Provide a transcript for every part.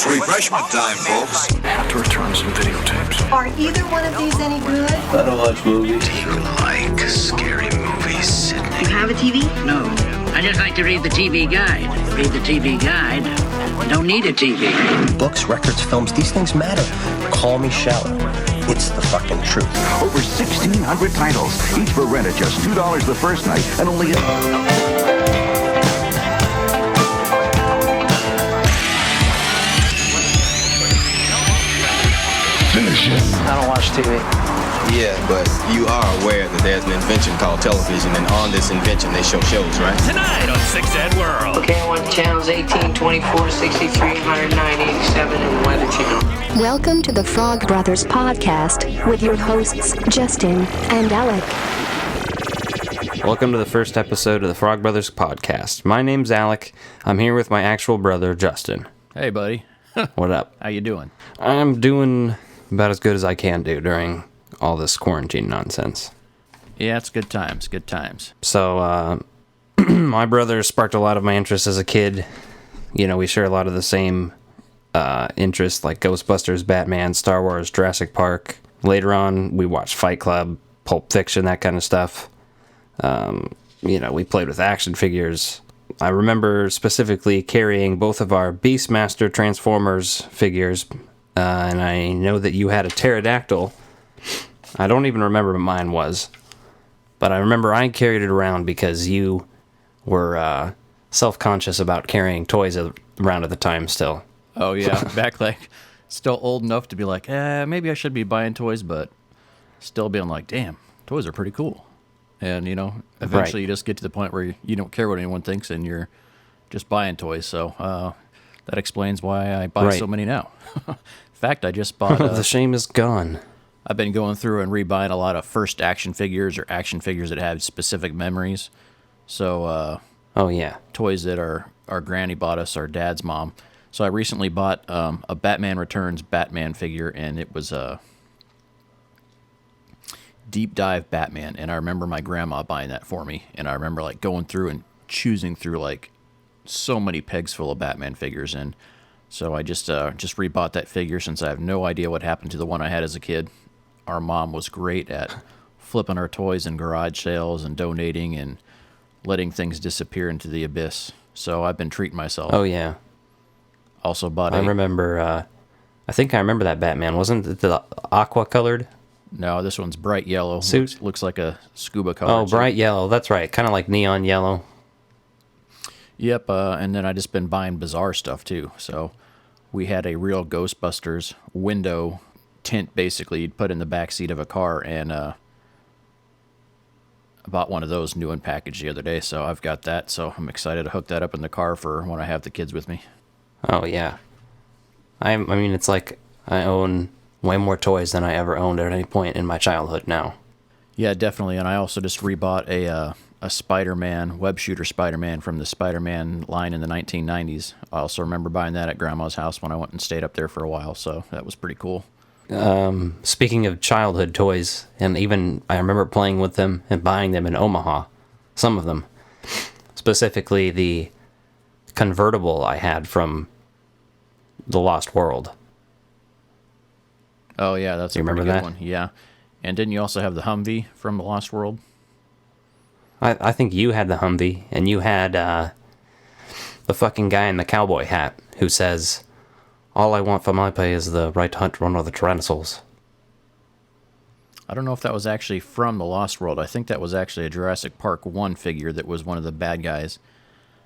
It's refreshment time, folks. Have to return some videotapes. Are either one of these any good? I don't watch movies. Do you like scary movies, Sydney? You have a TV? No. I just like to read the TV guide. Read the TV guide. Don't need a TV. Books, records, films, these things matter. Call me shallow. It's the fucking truth. Over 1,600 titles, each for rent at just $2 the first night, and only... Finish it. I don't watch TV. Yeah, but you are aware that there's an invention called television, and on this invention they show shows, right? Tonight on 6 Ed World. Okay, I want channels 18, 24, 63, 109, 87, and Weather Channel. Welcome to the Frog Brothers podcast with your hosts, Justin and Alec. Welcome to the first episode of the Frog Brothers podcast. My name's Alec. I'm here with my actual brother, Justin. Hey, buddy. What up? How you doing? I'm doing about as good as I can do during all this quarantine nonsense. Yeah, it's good times, good times. So, my brother sparked a lot of my interest as a kid. You know, we share a lot of the same interests, like Ghostbusters, Batman, Star Wars, Jurassic Park. Later on, we watched Fight Club, Pulp Fiction, that kind of stuff. You know, we played with action figures. I remember specifically carrying both of our Beastmaster Transformers figures, and I know that you had a pterodactyl. I don't even remember what mine was, but I remember I carried it around because you were self-conscious about carrying toys around at the time still. Oh, yeah, back like, still old enough to be like, maybe I should be buying toys, but still being like, damn, toys are pretty cool. And, you know, eventually you just get to the point where you don't care what anyone thinks and you're just buying toys. So that explains why I buy so many now. In fact, I just bought... the shame is gone. I've been going through and rebuying a lot of first action figures or action figures that have specific memories. So, oh, yeah. Toys that our granny bought us, our dad's mom. So I recently bought a Batman Returns Batman figure, and it was a Deep Dive Batman. And I remember my grandma buying that for me. And I remember like going through and choosing through like so many pegs full of Batman figures. And so I just rebought that figure since I have no idea what happened to the one I had as a kid. Our mom was great at flipping our toys in garage sales and donating and letting things disappear into the abyss. So I've been treating myself. Oh, yeah. Also bought I remember, I think I remember that Batman. Wasn't it the aqua-colored? No, this one's bright yellow. Suit? Looks like a scuba color. Oh, bright yellow. That's right. Kind of like neon yellow. Yep, and then I just been buying bizarre stuff, too. So we had a real Ghostbusters window tint, basically, you'd put in the back seat of a car, and I bought one of those new and packaged the other day, so I've got that, so I'm excited to hook that up in the car for when I have the kids with me. Oh, yeah. I mean, it's like I own way more toys than I ever owned at any point in my childhood now. Yeah, definitely, and I also just rebought a Spider-Man, web shooter Spider-Man from the Spider-Man line in the 1990s. I also remember buying that at Grandma's house when I went and stayed up there for a while, so that was pretty cool. Speaking of childhood toys, and even I remember playing with them and buying them in Omaha, some of them. Specifically, the convertible I had from The Lost World. Oh, yeah, that's a pretty good one. Yeah. And didn't you also have the Humvee from The Lost World? I think you had the Humvee, and you had the fucking guy in the cowboy hat who says, "All I want for my pay is the right to hunt one of the Tyrannosaurs." I don't know if that was actually from The Lost World. I think that was actually a Jurassic Park 1 figure that was one of the bad guys.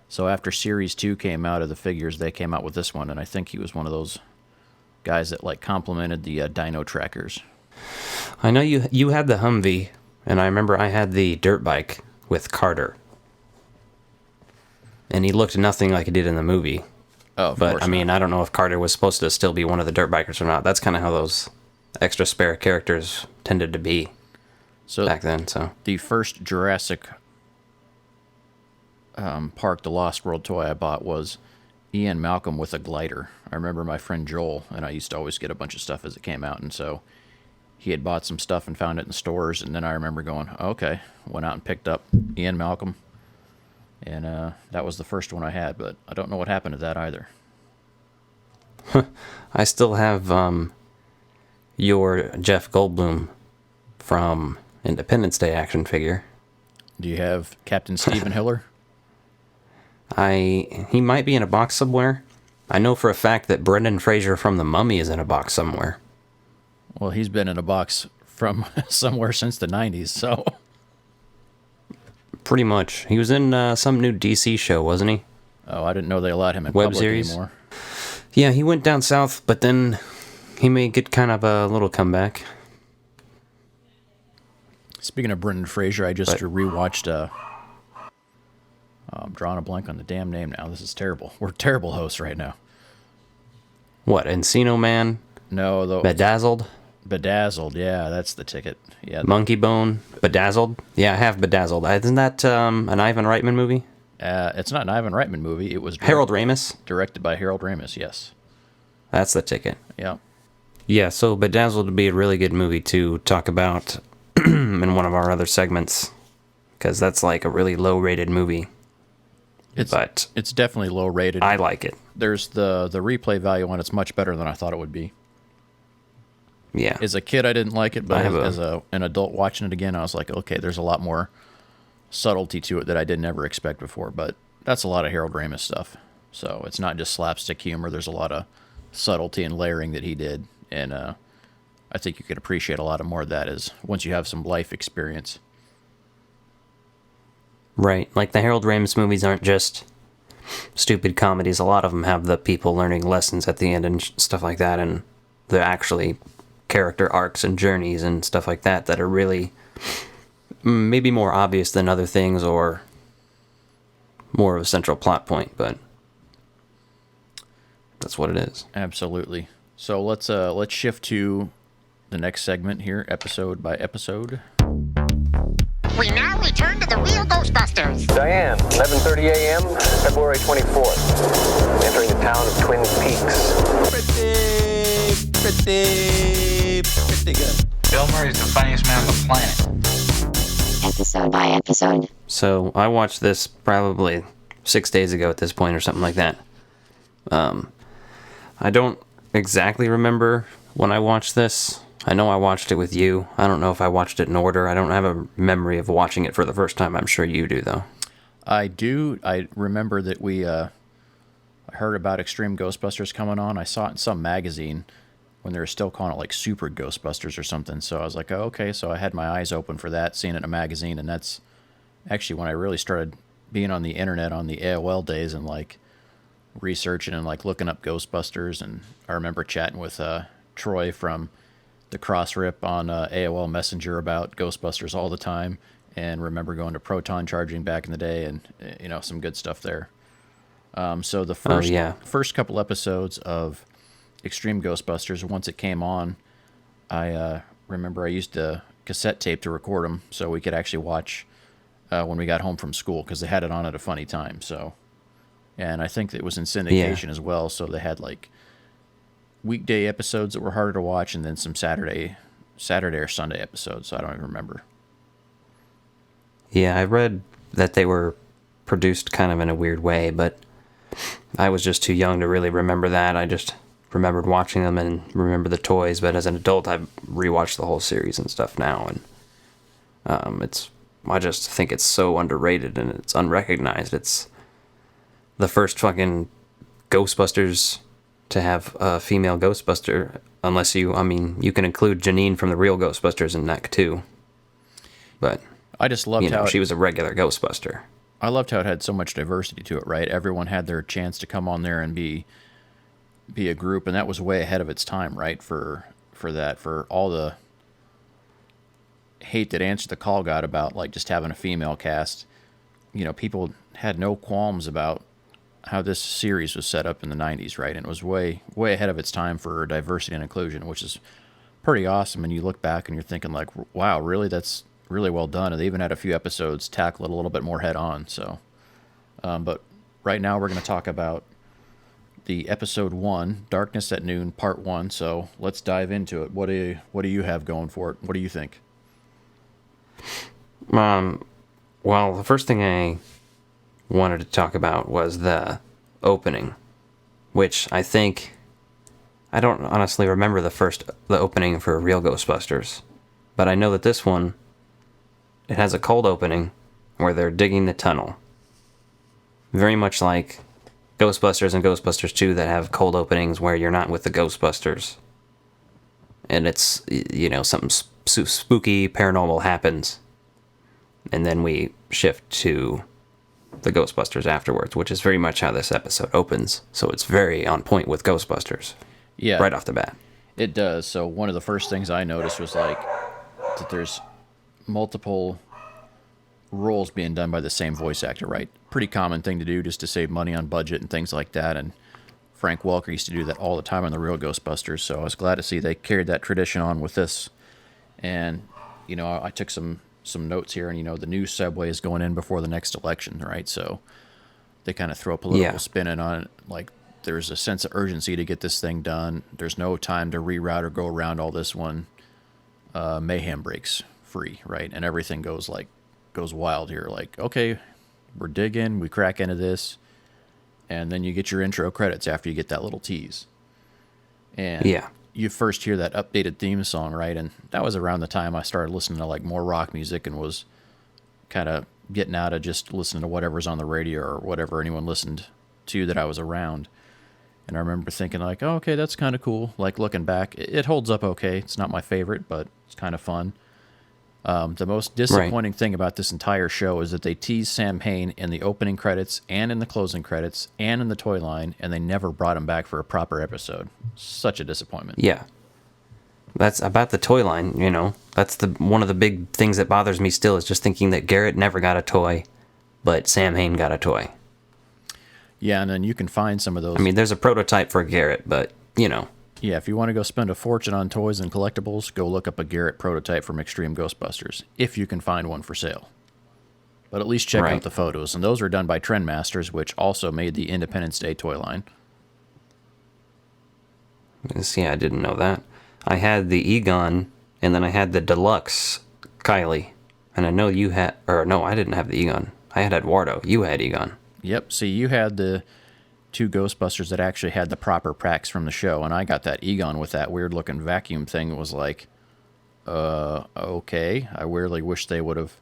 So after Series 2 came out of the figures, they came out with this one, and I think he was one of those guys that like complimented the dino trackers. I know you had the Humvee, and I remember I had the dirt bike with Carter. And he looked nothing like he did in the movie. Oh, of but course I mean, not. I don't know if Carter was supposed to still be one of the dirt bikers or not. That's kind of how those extra spare characters tended to be back then. So the first Jurassic Park The Lost World toy I bought was Ian Malcolm with a glider. I remember my friend Joel, and I used to always get a bunch of stuff as it came out, and so he had bought some stuff and found it in stores, and then I remember going, okay, went out and picked up Ian Malcolm, and that was the first one I had, but I don't know what happened to that either. I still have your Jeff Goldblum from Independence Day action figure. Do you have Captain Stephen Hiller? He might be in a box somewhere. I know for a fact that Brendan Fraser from The Mummy is in a box somewhere. Well, he's been in a box from somewhere since the 90s, so... Pretty much. He was in some new DC show, wasn't he? Oh, I didn't know they allowed him in Web public series anymore. Yeah, he went down south, but then he may get kind of a little comeback. Speaking of Brendan Fraser, I just rewatched... I'm drawing a blank on the damn name now. This is terrible. We're terrible hosts right now. What, Encino Man? No, the Bedazzled? Bedazzled, yeah, that's the ticket. Yeah. Monkey Bone? Bedazzled? Yeah, I have Bedazzled. Isn't that an Ivan Reitman movie? It's not an Ivan Reitman movie. It was Harold Ramis? Directed by Harold Ramis, yes. That's the ticket. Yeah. Yeah, so Bedazzled would be a really good movie to talk about in one of our other segments, because that's like a really low-rated movie. It's definitely low rated. I like it. There's the replay value on it's much better than I thought it would be. Yeah. As a kid, I didn't like it, but as an adult watching it again, I was like, okay, there's a lot more subtlety to it that I didn't ever expect before. But that's a lot of Harold Ramis stuff. So it's not just slapstick humor. There's a lot of subtlety and layering that he did, and I think you could appreciate a lot of more of that as once you have some life experience. Right. Like the Harold Ramis movies aren't just stupid comedies. A lot of them have the people learning lessons at the end and stuff like that, and they're actually character arcs and journeys and stuff like that that are really maybe more obvious than other things or more of a central plot point, but that's what it is. Absolutely. So let's shift to the next segment here, episode by episode. We now return to the real Ghostbusters. Diane, 11:30 a.m., February 24th. Entering the town of Twin Peaks. Pretty good. Bill Murray's the funniest man on the planet. Episode by episode. So I watched this probably 6 days ago at this point or something like that. I don't exactly remember when I watched this. I know I watched it with you. I don't know if I watched it in order. I don't have a memory of watching it for the first time. I'm sure you do, though. I do. I remember that we I heard about Extreme Ghostbusters coming on. I saw it in some magazine when they were still calling it like Super Ghostbusters or something. So I was like, oh, okay. So I had my eyes open for that, seeing it in a magazine. And that's actually when I really started being on the internet on the AOL days and like researching and like looking up Ghostbusters. And I remember chatting with Troy from the Cross Rip on AOL Messenger about Ghostbusters all the time, and remember going to Proton Charging back in the day, and some good stuff there. So the first couple episodes of Extreme Ghostbusters, once it came on, I remember I used a cassette tape to record them so we could actually watch when we got home from school, because they had it on at a funny time. So, and I think it was in syndication as well, so they had like weekday episodes that were harder to watch, and then some Saturday or Sunday episodes. So I don't even remember. Yeah, I read that they were produced kind of in a weird way, but I was just too young to really remember that. I just remembered watching them and remember the toys, but as an adult, I've rewatched the whole series and stuff now, and I just think it's so underrated and it's unrecognized. It's the first fucking Ghostbusters to have a female Ghostbuster, unless you can include Janine from the real Ghostbusters in that too. But I just loved how she was a regular Ghostbuster. I loved how it had so much diversity to it, right? Everyone had their chance to come on there and be a group, and that was way ahead of its time, right? For all the hate that Answer the Call got about like just having a female cast. People had no qualms about how this series was set up in the 90s, right? And it was way ahead of its time for diversity and inclusion, which is pretty awesome. And you look back and you're thinking like, wow, really? That's really well done. And they even had a few episodes tackle it a little bit more head on. So, but right now we're going to talk about the episode 1, Darkness at Noon, part 1. So let's dive into it. What do you have going for it? What do you think? Well, the first thing I wanted to talk about was the opening, which I think I don't honestly remember the opening for Real Ghostbusters, but I know that this one, it has a cold opening where they're digging the tunnel. Very much like Ghostbusters and Ghostbusters 2 that have cold openings where you're not with the Ghostbusters. And it's, something spooky, paranormal happens. And then we shift to the Ghostbusters afterwards, which is very much how this episode opens. So it's very on point with Ghostbusters. Yeah. Right off the bat. It does. So one of the first things I noticed was like that there's multiple roles being done by the same voice actor, right? Pretty common thing to do just to save money on budget and things like that. And Frank Welker used to do that all the time on the Real Ghostbusters. So I was glad to see they carried that tradition on with this. And, I took some notes here, and, the new subway is going in before the next election, right? So they kind of throw a political spin in on it. Like, there's a sense of urgency to get this thing done. There's no time to reroute or go around all this one. Mayhem breaks free, right? And everything goes wild here. Like, okay, we're digging, we crack into this, and then you get your intro credits after you get that little tease. And you first hear that updated theme song, right? And that was around the time I started listening to like more rock music and was kind of getting out of just listening to whatever's on the radio or whatever anyone listened to that I was around. And I remember thinking like, oh, okay, that's kind of cool. Like looking back, it holds up okay. It's not my favorite, but it's kind of fun. The most disappointing thing about this entire show is that they teased Sam Hain in the opening credits and in the closing credits and in the toy line, and they never brought him back for a proper episode. Such a disappointment. Yeah. That's about the toy line, That's one of the big things that bothers me still is just thinking that Garrett never got a toy, but Sam Hain got a toy. Yeah, and then you can find some of those. I mean, there's a prototype for Garrett, but, Yeah, if you want to go spend a fortune on toys and collectibles, go look up a Garrett prototype from Extreme Ghostbusters, if you can find one for sale. But at least check out the photos, and those are done by Trendmasters, which also made the Independence Day toy line. See, I didn't know that. I had the Egon, and then I had the Deluxe Kylie. And I know you had... Or, no, I didn't have the Egon. I had Eduardo. You had Egon. Yep, see, you had the two Ghostbusters that actually had the proper packs from the show, and I got that Egon with that weird-looking vacuum thing. It was like, okay. I weirdly wish they would have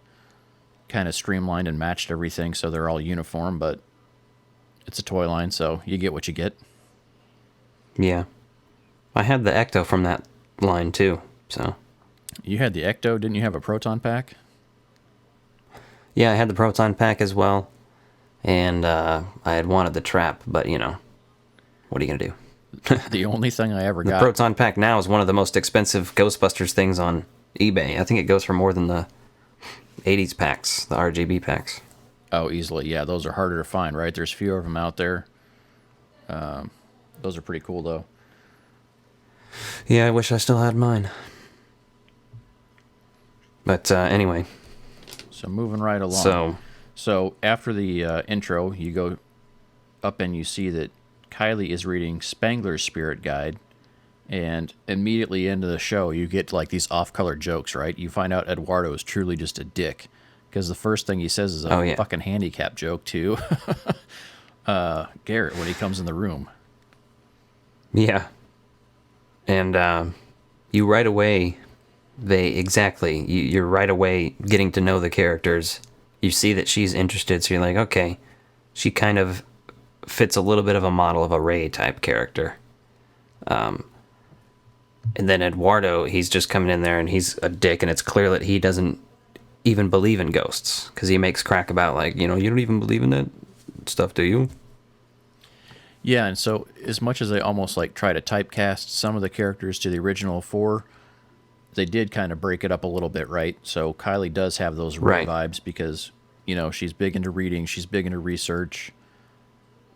kind of streamlined and matched everything so they're all uniform, but it's a toy line, so you get what you get. Yeah. I had the Ecto from that line, too, so... You had the Ecto? Didn't you have a Proton pack? Yeah, I had the Proton pack as well. And I had wanted the Trap, but, what are you going to do? The only thing I ever got... The Proton pack now is one of the most expensive Ghostbusters things on eBay. I think it goes for more than the 80s packs, the RGB packs. Oh, easily. Yeah, those are harder to find, right? There's fewer of them out there. Those are pretty cool, though. Yeah, I wish I still had mine. But anyway. So moving right along. So after the intro, you go up and you see that Kylie is reading Spangler's Spirit Guide, and immediately into the show, you get like these off-color jokes, right? You find out Eduardo is truly just a dick, because the first thing he says is a fucking handicap joke to Garrett when he comes in the room. Yeah. And you right away, you're right away getting to know the characters. You see that she's interested, so you're like, okay, she kind of fits a little bit of a model of a Ray type character. And then Eduardo, he's just coming in there and he's a dick, and it's clear that he doesn't even believe in ghosts, because he makes crack about like, you don't even believe in that stuff, do you? Yeah, and so as much as they almost like try to typecast some of the characters to the original four, they did kind of break it up a little bit, right? So Kylie does have those Ray vibes because, she's big into reading, she's big into research.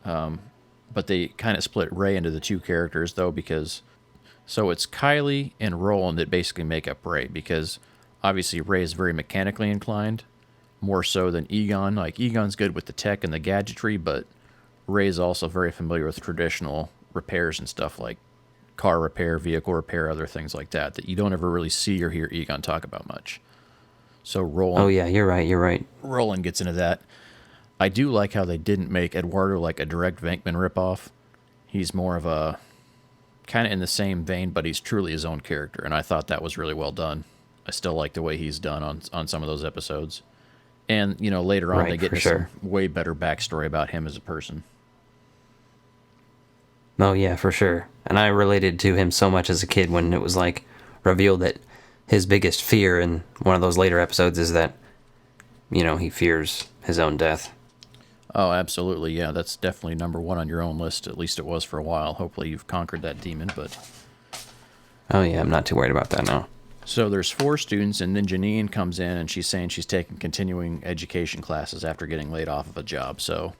But they kind of split Ray into the two characters, though, because... So it's Kylie and Roland that basically make up Ray, because obviously Ray is very mechanically inclined, more so than Egon. Like, Egon's good with the tech and the gadgetry, but Ray's also very familiar with traditional repairs and stuff like car repair, vehicle repair, other things like that you don't ever really see or hear Egon talk about much. So Roland... Oh, yeah, you're right. Roland gets into that. I do like how they didn't make Eduardo like a direct Venkman ripoff. He's more of a kind of in the same vein, but he's truly his own character, and I thought that was really well done. I still like the way he's done on some of those episodes. And, you know, later on they get into some way better backstory about him as a person. Oh, yeah, for sure. And I related to him so much as a kid when it was, like, revealed that his biggest fear in one of those later episodes is that, you know, he fears his own death. Oh, absolutely, yeah. That's definitely number one on your own list. At least it was for a while. Hopefully you've conquered that demon, but... Oh, yeah, I'm not too worried about that now. So there's 4 students, and then Janine comes in, and she's saying she's taking continuing education classes after getting laid off of a job. So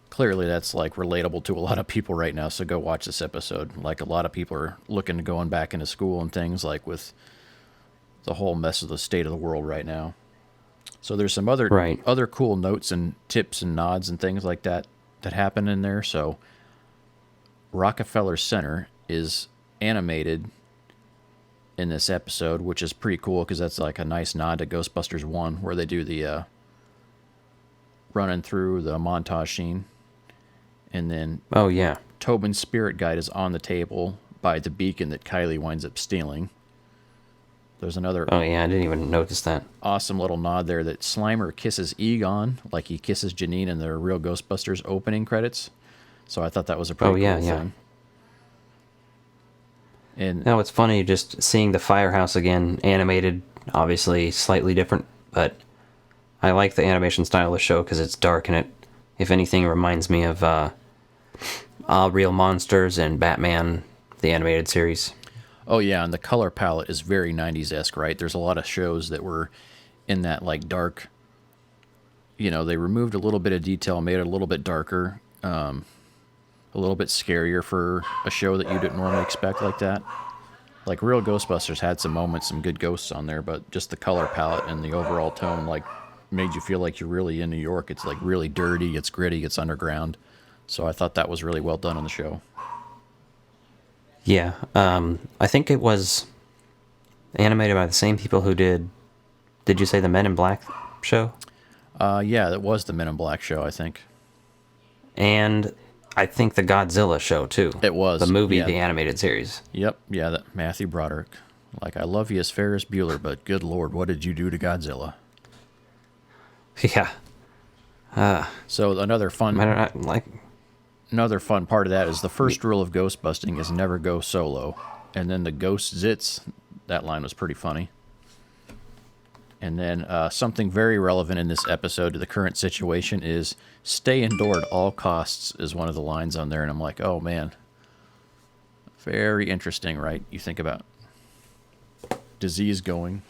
clearly that's, like, relatable to a lot of people right now, so go watch this episode. Like, a lot of people are looking to going back into school and things, like, with the whole mess of the state of the world right now. So there's some other cool notes and tips and nods and things like that happen in there. So Rockefeller Center is animated in this episode, which is pretty cool because that's like a nice nod to Ghostbusters 1, where they do the running through the montage scene. And then Tobin's spirit guide is on the table by the beacon that Kylie winds up stealing. There's another... Oh, yeah, I didn't even notice that. Awesome little nod there that Slimer kisses Egon like he kisses Janine in the Real Ghostbusters opening credits. So I thought that was a pretty cool thing. And now it's funny just seeing the firehouse again, animated, obviously slightly different, but I like the animation style of the show because it's dark and it, if anything, reminds me of Real Monsters and Batman, the animated series. Oh yeah, and the color palette is very 90s-esque, right? There's a lot of shows that were in that like dark, you know, they removed a little bit of detail, made it a little bit darker, a little bit scarier for a show that you didn't normally expect like that. Like Real Ghostbusters had some moments, some good ghosts on there, but just the color palette and the overall tone like made you feel like you're really in New York. It's like really dirty, it's gritty, it's underground. So I thought that was really well done on the show. Yeah, I think it was animated by the same people who did you say the Men in Black show? Yeah, that was the Men in Black show, I think. And I think the Godzilla show, too. It was. The movie, the animated series. Yep, yeah, that Matthew Broderick. Like, I love you as Ferris Bueller, but good Lord, what did you do to Godzilla? Yeah. So another fun... Another fun part of that is the first rule of ghost busting is never go solo. And then the ghost zits, that line was pretty funny. And then something very relevant in this episode to the current situation is stay indoors at all costs is one of the lines on there. And I'm like, oh man, very interesting, right? You think about disease going.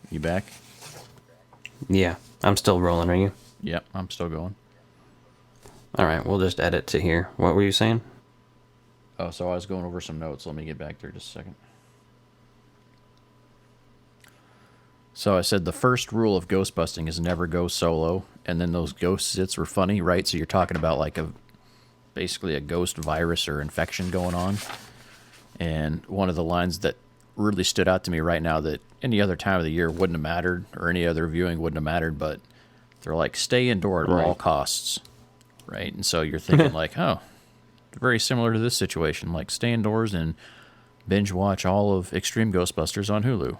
You back? Yeah. I'm still rolling, are you? Yep, I'm still going. Alright, we'll just edit to here. What were you saying? Oh, so I was going over some notes. Let me get back there just a second. So I said the first rule of ghost busting is never go solo, and then those ghost zits were funny, right? So you're talking about like basically a ghost virus or infection going on. And one of the lines that really stood out to me right now that any other time of the year wouldn't have mattered, or any other viewing wouldn't have mattered, but they're like, stay indoors at all costs, right? And so you're thinking like, oh, very similar to this situation, like stay indoors and binge watch all of Extreme Ghostbusters on Hulu.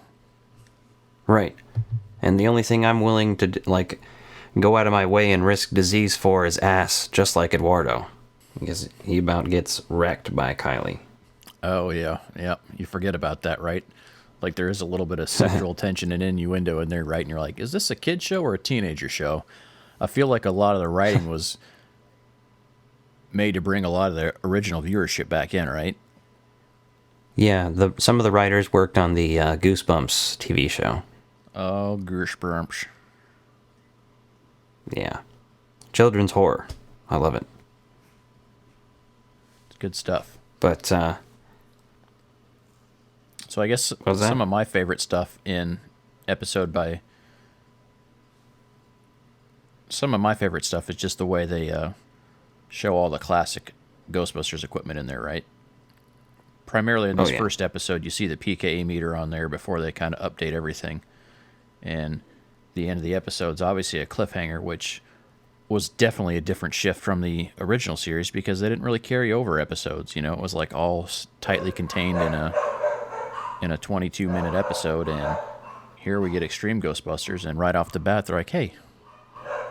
Right. And the only thing I'm willing to, like, go out of my way and risk disease for is ass, just like Eduardo. Because he about gets wrecked by Kylie. Oh, yeah. Yeah. You forget about that, right? Like, there is a little bit of sexual tension and innuendo in there, right? And you're like, is this a kid show or a teenager show? I feel like a lot of the writing was made to bring a lot of the original viewership back in, right? Yeah, some of the writers worked on the Goosebumps TV show. Oh, Goosebumps. Yeah. Children's horror. I love it. It's good stuff. But, so I guess some of my favorite stuff in some of my favorite stuff is just the way they show all the classic Ghostbusters equipment in there, right? Primarily in this first episode, you see the PKE meter on there before they kind of update everything. And the end of the episode's obviously a cliffhanger, which was definitely a different shift from the original series because they didn't really carry over episodes. You know, it was like all tightly contained in a 22-minute episode, and here we get Extreme Ghostbusters, and right off the bat, they're like, hey,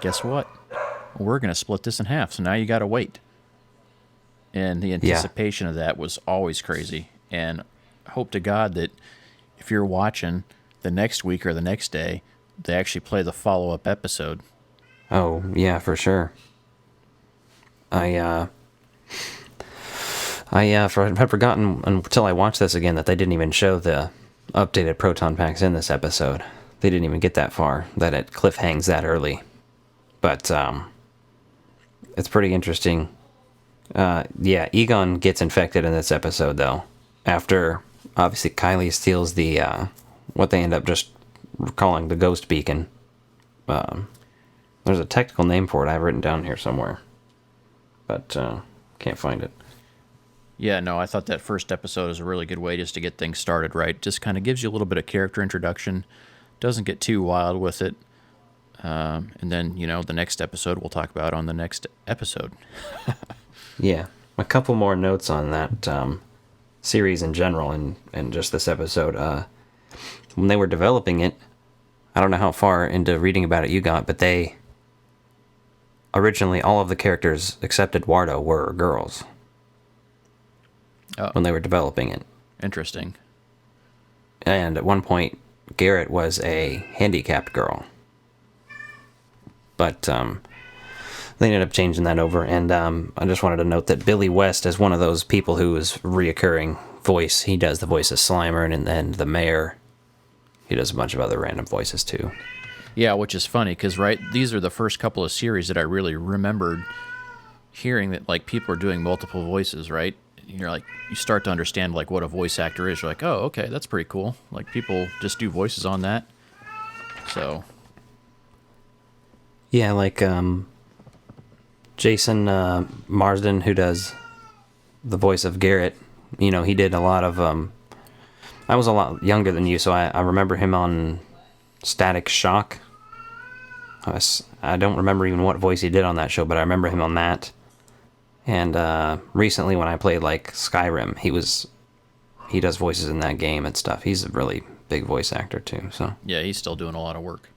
guess what? We're going to split this in half, so now you got to wait. And the anticipation of that was always crazy. And hope to God that if you're watching the next week or the next day, they actually play the follow-up episode. Oh, yeah, for sure. I had forgotten until I watched this again that they didn't even show the updated proton packs in this episode. They didn't even get that far, that it cliffhangs that early. But it's pretty interesting. Egon gets infected in this episode, though. After, obviously, Kylie steals the, what they end up just calling the ghost beacon. There's a technical name for it I have written down here somewhere. But can't find it. Yeah, no, I thought that first episode is a really good way just to get things started, right? Just kind of gives you a little bit of character introduction. Doesn't get too wild with it. And then, the next episode we'll talk about on the next episode. Yeah, a couple more notes on that series in general and just this episode. When they were developing it, I don't know how far into reading about it you got, but they originally, all of the characters except Eduardo were girls. Oh. When they were developing it. Interesting. And at one point, Garrett was a handicapped girl. But they ended up changing that over. And I just wanted to note that Billy West is one of those people who is reoccurring voice. He does the voice of Slimer and then the mayor. He does a bunch of other random voices too. Yeah, which is funny because, right, these are the first couple of series that I really remembered hearing that, like, people are doing multiple voices, right? You're like, you start to understand, like, what a voice actor is. You're like, oh, okay, that's pretty cool. Like, people just do voices on that. So. Yeah, like, Jason Marsden, who does the voice of Garrett, he did a lot of, I was a lot younger than you, so I remember him on Static Shock. I don't remember even what voice he did on that show, but I remember him on that. And recently when I played, like, Skyrim, he does voices in that game and stuff. He's a really big voice actor, too, so. Yeah, he's still doing a lot of work.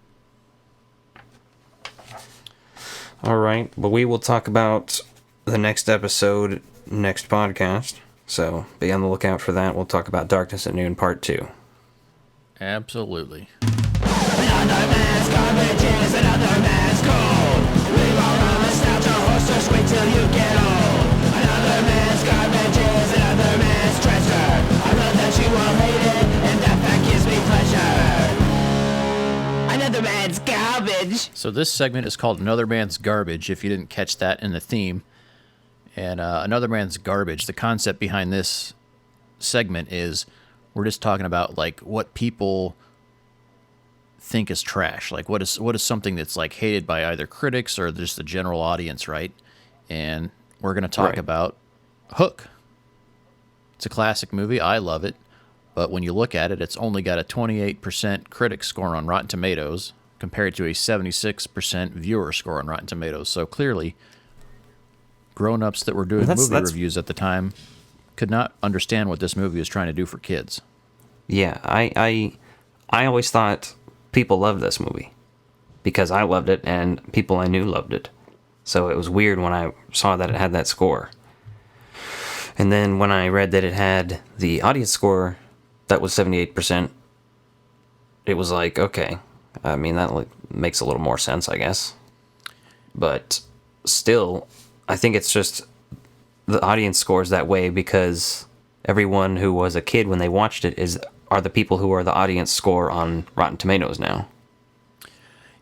All right, but we will talk about the next episode, next podcast. So be on the lookout for that. We'll talk about Darkness at Noon Part 2. Absolutely. Another man's garbage is another man's gold. Leave all the nostalgia horses, wait till you get old. Another man's garbage is another man's treasure. I love that you all hate it, and that fact gives me pleasure. Another man's garbage. So this segment is called Another Man's Garbage, if you didn't catch that in the theme. And Another Man's Garbage, the concept behind this segment is we're just talking about, like, what people think is trash. Like, what is something that's, like, hated by either critics or just the general audience, right? And we're going to talk about Hook. It's a classic movie. I love it. But when you look at it, it's only got a 28% critic score on Rotten Tomatoes compared to a 76% viewer score on Rotten Tomatoes. So clearly, grown-ups that were doing movie reviews at the time could not understand what this movie was trying to do for kids. Yeah, I always thought people loved this movie because I loved it and people I knew loved it. So it was weird when I saw that it had that score. And then when I read that it had the audience score that was 78%, it was like, okay, I mean, that makes a little more sense, I guess. But still, I think it's just the audience scores that way because everyone who was a kid when they watched it are the people who are the audience score on Rotten Tomatoes now.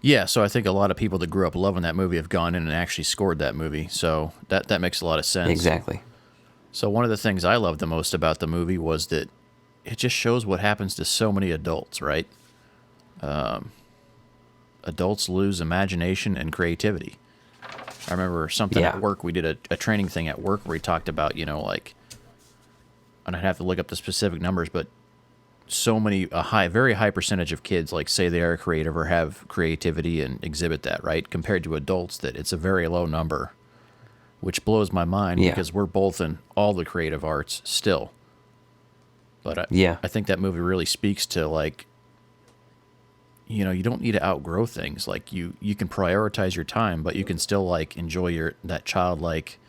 Yeah, so I think a lot of people that grew up loving that movie have gone in and actually scored that movie. So that makes a lot of sense. Exactly. So one of the things I loved the most about the movie was that it just shows what happens to so many adults, right? Adults lose imagination and creativity. I remember something at work. We did a training thing at work where we talked about, like, and I'd have to look up the specific numbers, but very high percentage of kids like say they are creative or have creativity and exhibit that, right? Compared to adults, that it's a very low number, which blows my mind because we're both in all the creative arts still. But I think that movie really speaks to like, you know, you don't need to outgrow things. Like you can prioritize your time, but you can still like enjoy that childlike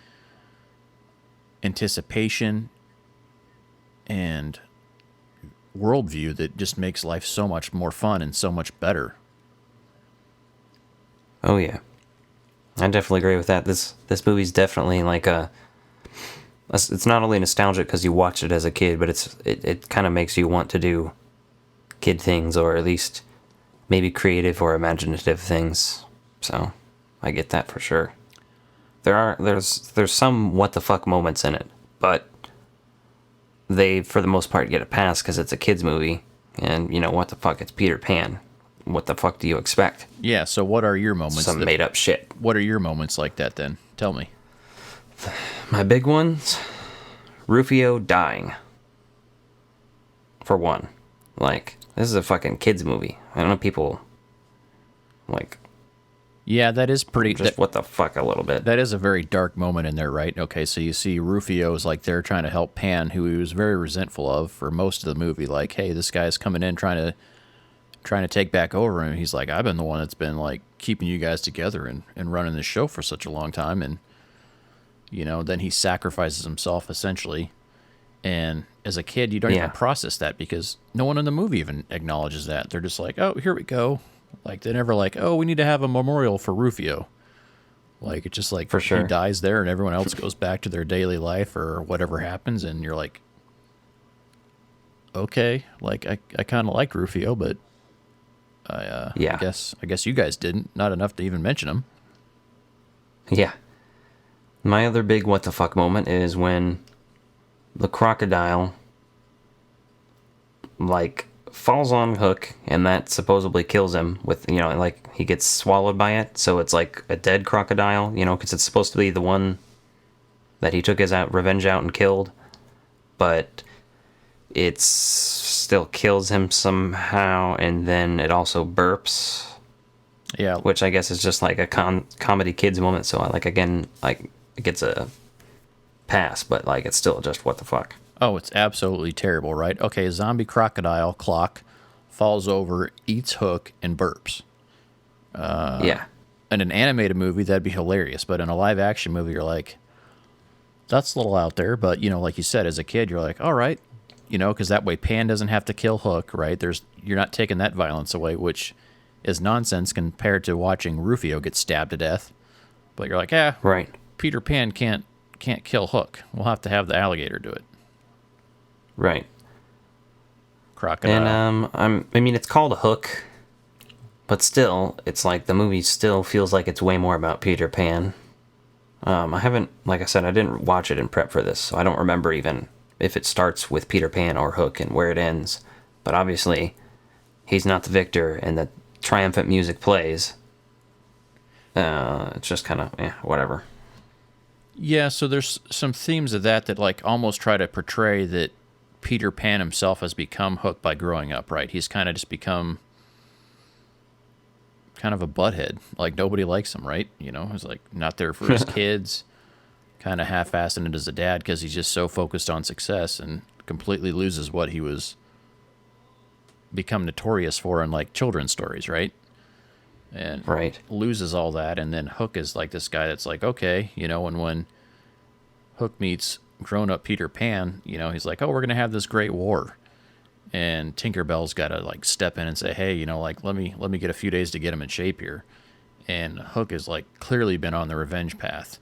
anticipation and worldview that just makes life so much more fun and so much better. Oh yeah, I definitely agree with that. This movie's definitely like it's not only nostalgic because you watched it as a kid, but it kind of makes you want to do kid things, or at least maybe creative or imaginative things. So I get that for sure. There's some what the fuck moments in it, but they, for the most part, get a pass because it's a kid's movie, and, you know, what the fuck, it's Peter Pan. What the fuck do you expect? Yeah, so what are your moments? Some made-up shit. What are your moments like that, then? Tell me. My big ones? Rufio dying. For one. Like, this is a fucking kid's movie. I don't know, people, like... Yeah, that is pretty... what the fuck a little bit. That is a very dark moment in there, right? Okay, so you see Rufio's like there trying to help Pan, who he was very resentful of for most of the movie. Like, hey, this guy's coming in trying to take back over, and he's like, I've been the one that's been like keeping you guys together and running the show for such a long time. And, you know, then he sacrifices himself essentially. And as a kid, you don't even process that because no one in the movie even acknowledges that. They're just like, oh, here we go. Like, they never like, oh, we need to have a memorial for Rufio. Like, it's just like, for sure, he dies there and everyone else goes back to their daily life or whatever happens. And you're like, okay, like, I kind of liked Rufio, but I guess you guys didn't. Not enough to even mention him. Yeah. My other big what the fuck moment is when the crocodile, like, falls on Hook, and that supposedly kills him with, you know, like, he gets swallowed by it, so it's like a dead crocodile, you know, because it's supposed to be the one that he took his revenge out and killed, but it still kills him somehow, and then it also burps. Yeah. Which I guess is just like a comedy kids moment, so like, again, like, it gets a pass, but like, it's still just what the fuck. Oh, it's absolutely terrible, right? Okay, zombie crocodile clock falls over, eats Hook, and burps. Yeah. In an animated movie, that'd be hilarious. But in a live-action movie, you're like, that's a little out there. But, you know, like you said, as a kid, you're like, all right. You know, because that way Pan doesn't have to kill Hook, right? You're not taking that violence away, which is nonsense compared to watching Rufio get stabbed to death. But you're like, right. Peter Pan can't kill Hook. We'll have to have the alligator do it. Right. Crocodile. And I mean, it's called a Hook, but still, it's like the movie still feels like it's way more about Peter Pan. I haven't, like I said, I didn't watch it in prep for this, so I don't remember even if it starts with Peter Pan or Hook and where it ends. But obviously, he's not the victor, and the triumphant music plays. It's just kind of, whatever. Yeah, so there's some themes of that like almost try to portray that Peter Pan himself has become Hook by growing up, right? He's kind of just become kind of a butthead. Like, nobody likes him, right? You know, he's like not there for his kids, kind of half-assing it as a dad because he's just so focused on success and completely loses what he was become notorious for in like children's stories, right? And loses all that, and then Hook is like this guy that's like, okay, you know, and when Hook meets grown-up Peter Pan, you know, he's like, oh, we're gonna have this great war, and Tinkerbell's got to like step in and say, hey, you know, like let me get a few days to get him in shape here, and Hook has like clearly been on the revenge path,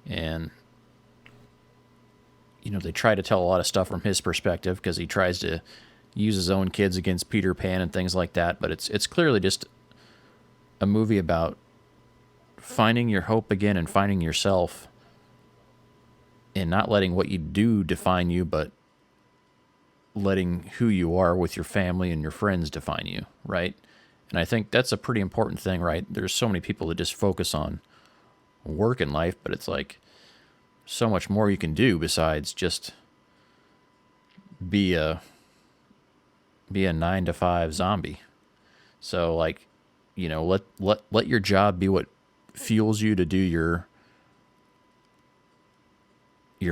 and you know, they try to tell a lot of stuff from his perspective because he tries to use his own kids against Peter Pan and things like that, but it's clearly just a movie about finding your hope again and finding yourself and not letting what you do define you, but letting who you are with your family and your friends define you, right? And I think that's a pretty important thing, right? There's so many people that just focus on work in life, but it's like so much more you can do besides just be a be a 9-to-5 zombie. So, like, you know, let your job be what fuels you to do your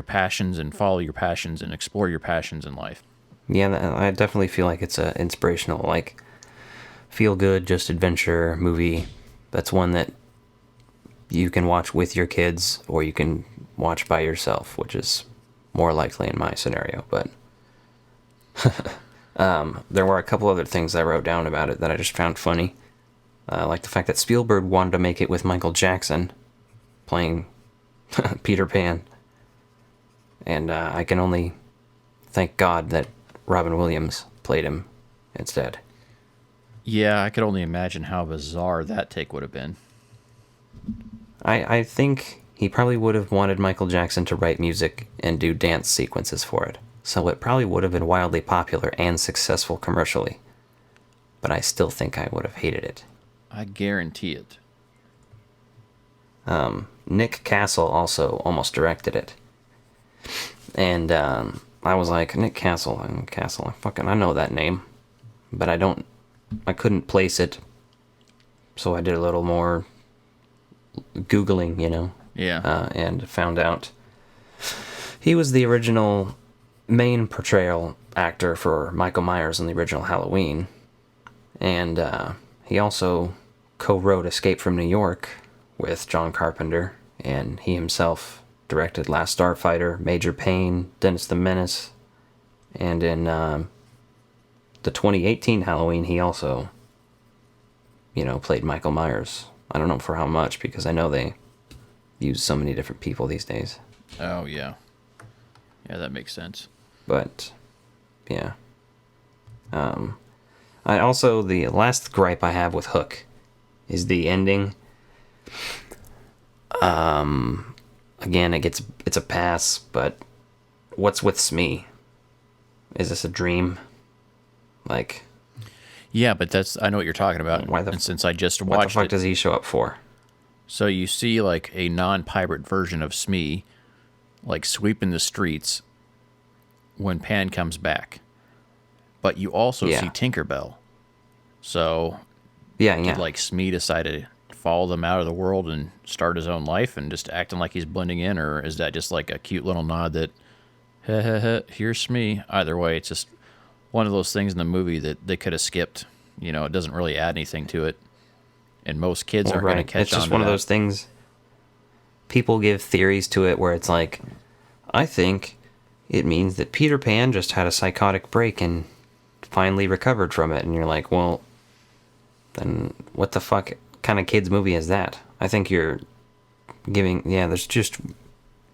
passions and follow your passions and explore your passions in life. Yeah, I definitely feel like it's a inspirational, like, feel good, just adventure movie. That's one that you can watch with your kids or you can watch by yourself, which is more likely in my scenario. But there were a couple other things I wrote down about it that I just found funny. Like the fact that Spielberg wanted to make it with Michael Jackson playing Peter Pan. And I can only thank God that Robin Williams played him instead. Yeah, I could only imagine how bizarre that take would have been. I think he probably would have wanted Michael Jackson to write music and do dance sequences for it. So it probably would have been wildly popular and successful commercially. But I still think I would have hated it. I guarantee it. Nick Castle also almost directed it. And I was like, Nick Castle, I know that name. But I couldn't place it. So I did a little more Googling, you know. Yeah. And found out he was the original main portrayal actor for Michael Myers in the original Halloween. And he also co-wrote Escape from New York with John Carpenter. And he himself directed Last Starfighter, Major Payne, Dennis the Menace. And in the 2018 Halloween, he also, you know, played Michael Myers. I don't know for how much, because I know they use so many different people these days. Oh, yeah. Yeah, that makes sense. But, yeah. I also, the last gripe I have with Hook is the ending. Again, it's a pass, but what's with Smee? Is this a dream? Like... Yeah, but I know what you're talking about. And since I just watched it... What the fuck does he show up for? So you see, like, a non-pirate version of Smee, like, sweeping the streets when Pan comes back. But you also see Tinkerbell. So... Did, like, Smee decide to follow them out of the world and start his own life and just acting like he's blending in? Or is that just, like, a cute little nod that, here's Smee? Either way, it's just... one of those things in the movie that they could have skipped. You know, it doesn't really add anything to it. And most kids aren't going to catch on to that. It's just one of those things, people give theories to it where it's like, I think it means that Peter Pan just had a psychotic break and finally recovered from it. And you're like, well, then what the fuck kind of kids movie is that? I think you're giving, there's just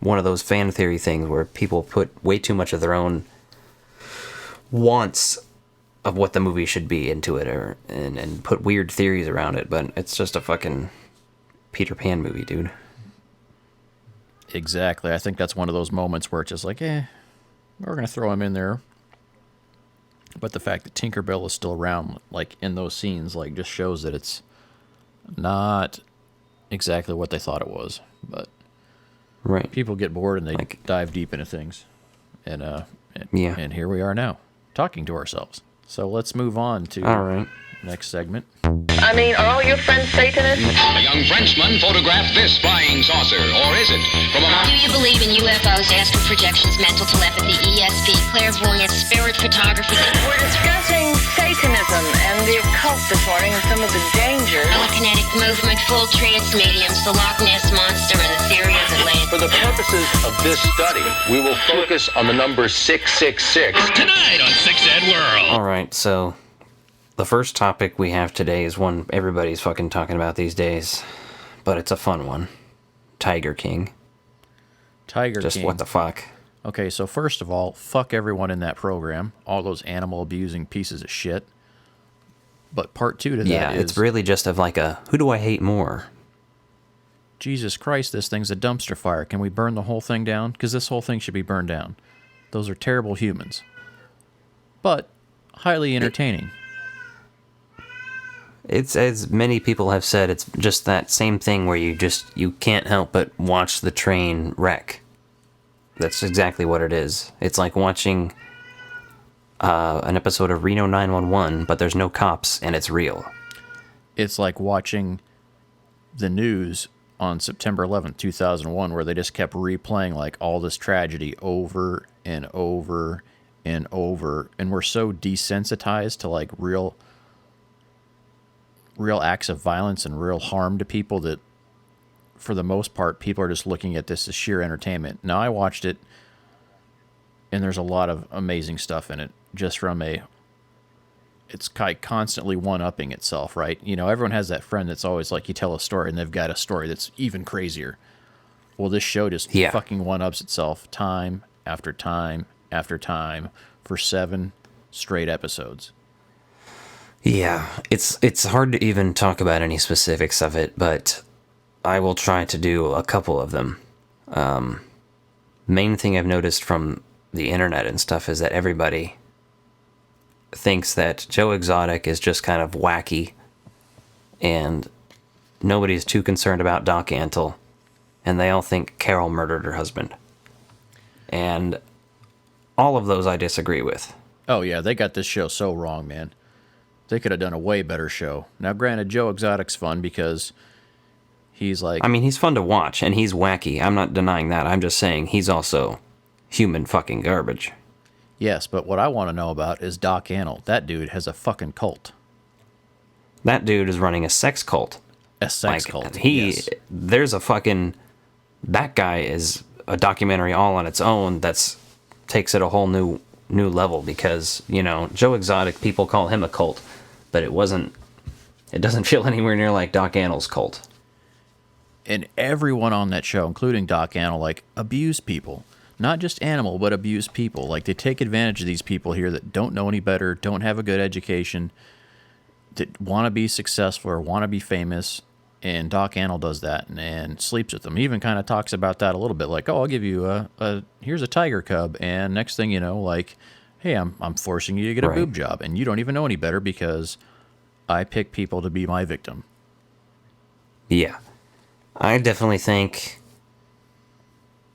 one of those fan theory things where people put way too much of their own wants of what the movie should be into it, and put weird theories around it, but it's just a fucking Peter Pan movie, dude. Exactly. I think that's one of those moments where it's just like, we're going to throw him in there. But the fact that Tinkerbell is still around, like, in those scenes, like, just shows that it's not exactly what they thought it was. But people get bored and they dive deep into things. And here we are now, talking to ourselves. So let's move on to next segment. I mean, are all your friends Satanists? A young Frenchman photographed this flying saucer, or is it? Do you believe in UFOs, astral projections, mental telepathy, ESP, clairvoyance, spirit photography? We're discussing Satanism and the occult this morning and some of the dangers. Telekinetic movement, full trance mediums, the Loch Ness Monster, and the theory of Atlantis. For the purposes of this study, we will focus on the number 666. Tonight on Six Ed World. Alright, so the first topic we have today is one everybody's fucking talking about these days, but it's a fun one. Tiger King. Just what the fuck? Okay, so first of all, fuck everyone in that program. All those animal abusing pieces of shit. But part two to that is... it's really just of like a, who do I hate more? Jesus Christ, this thing's a dumpster fire. Can we burn the whole thing down? Because this whole thing should be burned down. Those are terrible humans. But highly entertaining. It's, as many people have said, it's just that same thing where you can't help but watch the train wreck. That's exactly what it is. It's like watching an episode of Reno 911, but there's no cops and it's real. It's like watching the news on September 11th, 2001, where they just kept replaying like all this tragedy over and over and over, and we're so desensitized to like real acts of violence and real harm to people that for the most part people are just looking at this as sheer entertainment. Now I watched it and there's a lot of amazing stuff in it, just from it's constantly one-upping itself, right? You know, everyone has that friend that's always like, you tell a story and they've got a story that's even crazier. Well, this show just fucking one-ups itself time after time after time for 7 straight episodes. Yeah, it's hard to even talk about any specifics of it, but I will try to do a couple of them. Main thing I've noticed from the internet and stuff is that everybody thinks that Joe Exotic is just kind of wacky, and nobody's too concerned about Doc Antle, and they all think Carol murdered her husband. And all of those I disagree with. Oh yeah, they got this show so wrong, man. They could have done a way better show. Now granted, Joe Exotic's fun because he's like... I mean, he's fun to watch, and he's wacky. I'm not denying that. I'm just saying he's also human fucking garbage. Yes, but what I want to know about is Doc Antle. That dude has a fucking cult. That dude is running a sex cult. A sex cult, There's a fucking... That guy is a documentary all on its own takes it a whole new level because, you know, Joe Exotic, people call him a cult, but it doesn't feel anywhere near like Doc Antle's cult. And everyone on that show, including Doc Antle, like, abuse people. Not just animal, but abuse people. Like, they take advantage of these people here that don't know any better, don't have a good education, that want to be successful or want to be famous, and Doc Antle does that and sleeps with them. He even kind of talks about that a little bit, like, oh, I'll give you here's a tiger cub, and next thing you know, like, hey, I'm forcing you to get a boob job, and you don't even know any better because I pick people to be my victim. Yeah. I definitely think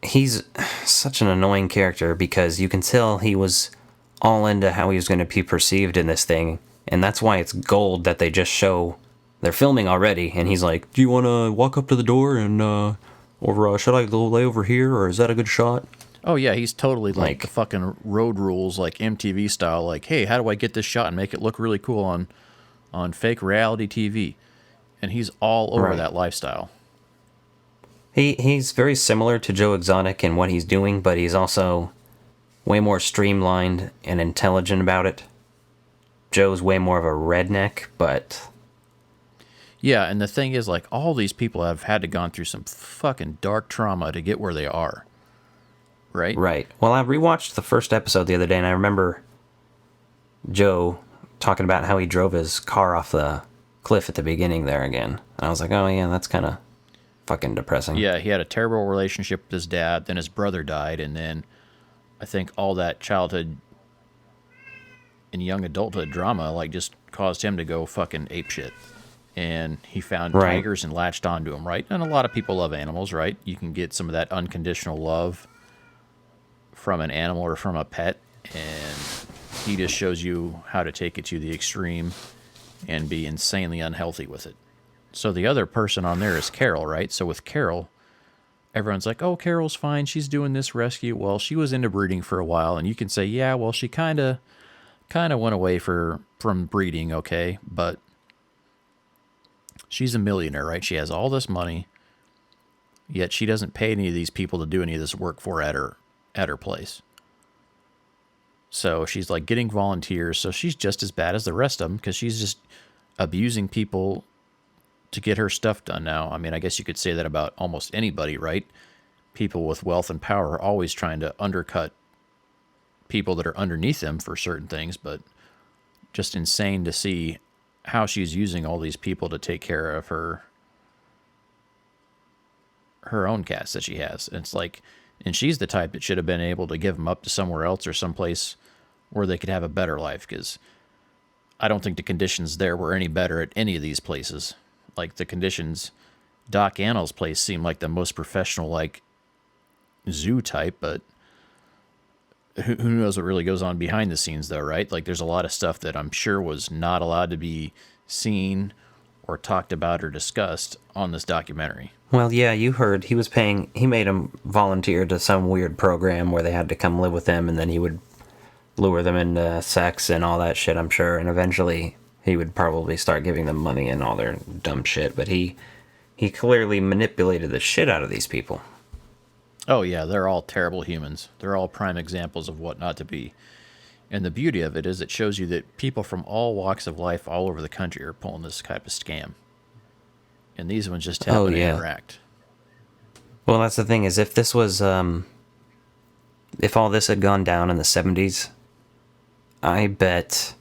he's such an annoying character because you can tell he was all into how he was going to be perceived in this thing, and that's why it's gold that they just show they're filming already, and he's like, do you want to walk up to the door and or should I go lay over here, or is that a good shot? Oh yeah, he's totally like the fucking Road Rules, like MTV style, like, hey, how do I get this shot and make it look really cool on fake reality TV? And he's all over that lifestyle. He's very similar to Joe Exotic in what he's doing, but he's also way more streamlined and intelligent about it. Joe's way more of a redneck, but... Yeah, and the thing is, like, all these people have had to gone through some fucking dark trauma to get where they are. Right? Right. Well, I rewatched the first episode the other day, and I remember Joe talking about how he drove his car off the cliff at the beginning there again. And I was like, oh yeah, that's kind of fucking depressing. Yeah, he had a terrible relationship with his dad, then his brother died, and then I think all that childhood and young adulthood drama, like, just caused him to go fucking apeshit. And he found tigers and latched onto them, right? And a lot of people love animals, right? You can get some of that unconditional love from an animal or from a pet, and he just shows you how to take it to the extreme and be insanely unhealthy with it. So the other person on there is Carol, right? So with Carol, everyone's like, oh, Carol's fine, she's doing this rescue. Well, she was into breeding for a while, and you can say, yeah, well, she kind of went away from breeding, okay? But she's a millionaire, right? She has all this money, yet she doesn't pay any of these people to do any of this work for at her place. So she's like getting volunteers, so she's just as bad as the rest of them because she's just abusing people to get her stuff done now. I mean, I guess you could say that about almost anybody, right? People with wealth and power are always trying to undercut people that are underneath them for certain things, but just insane to see how she's using all these people to take care of her own cats that she has. And it's like, and she's the type that should have been able to give them up to somewhere else or someplace where they could have a better life, because I don't think the conditions there were any better at any of these places. Like, the conditions, Doc Antle's place seemed like the most professional, like, zoo type, but who knows what really goes on behind the scenes, though, right? Like, there's a lot of stuff that I'm sure was not allowed to be seen or talked about or discussed on this documentary. Well, yeah, you heard he made him volunteer to some weird program where they had to come live with him, and then he would lure them into sex and all that shit, I'm sure, and eventually he would probably start giving them money and all their dumb shit, but he clearly manipulated the shit out of these people. Oh, yeah, they're all terrible humans. They're all prime examples of what not to be. And the beauty of it is it shows you that people from all walks of life all over the country are pulling this type of scam. And these ones just happen to interact. Well, that's the thing, is if this was, if all this had gone down in the 70s, I bet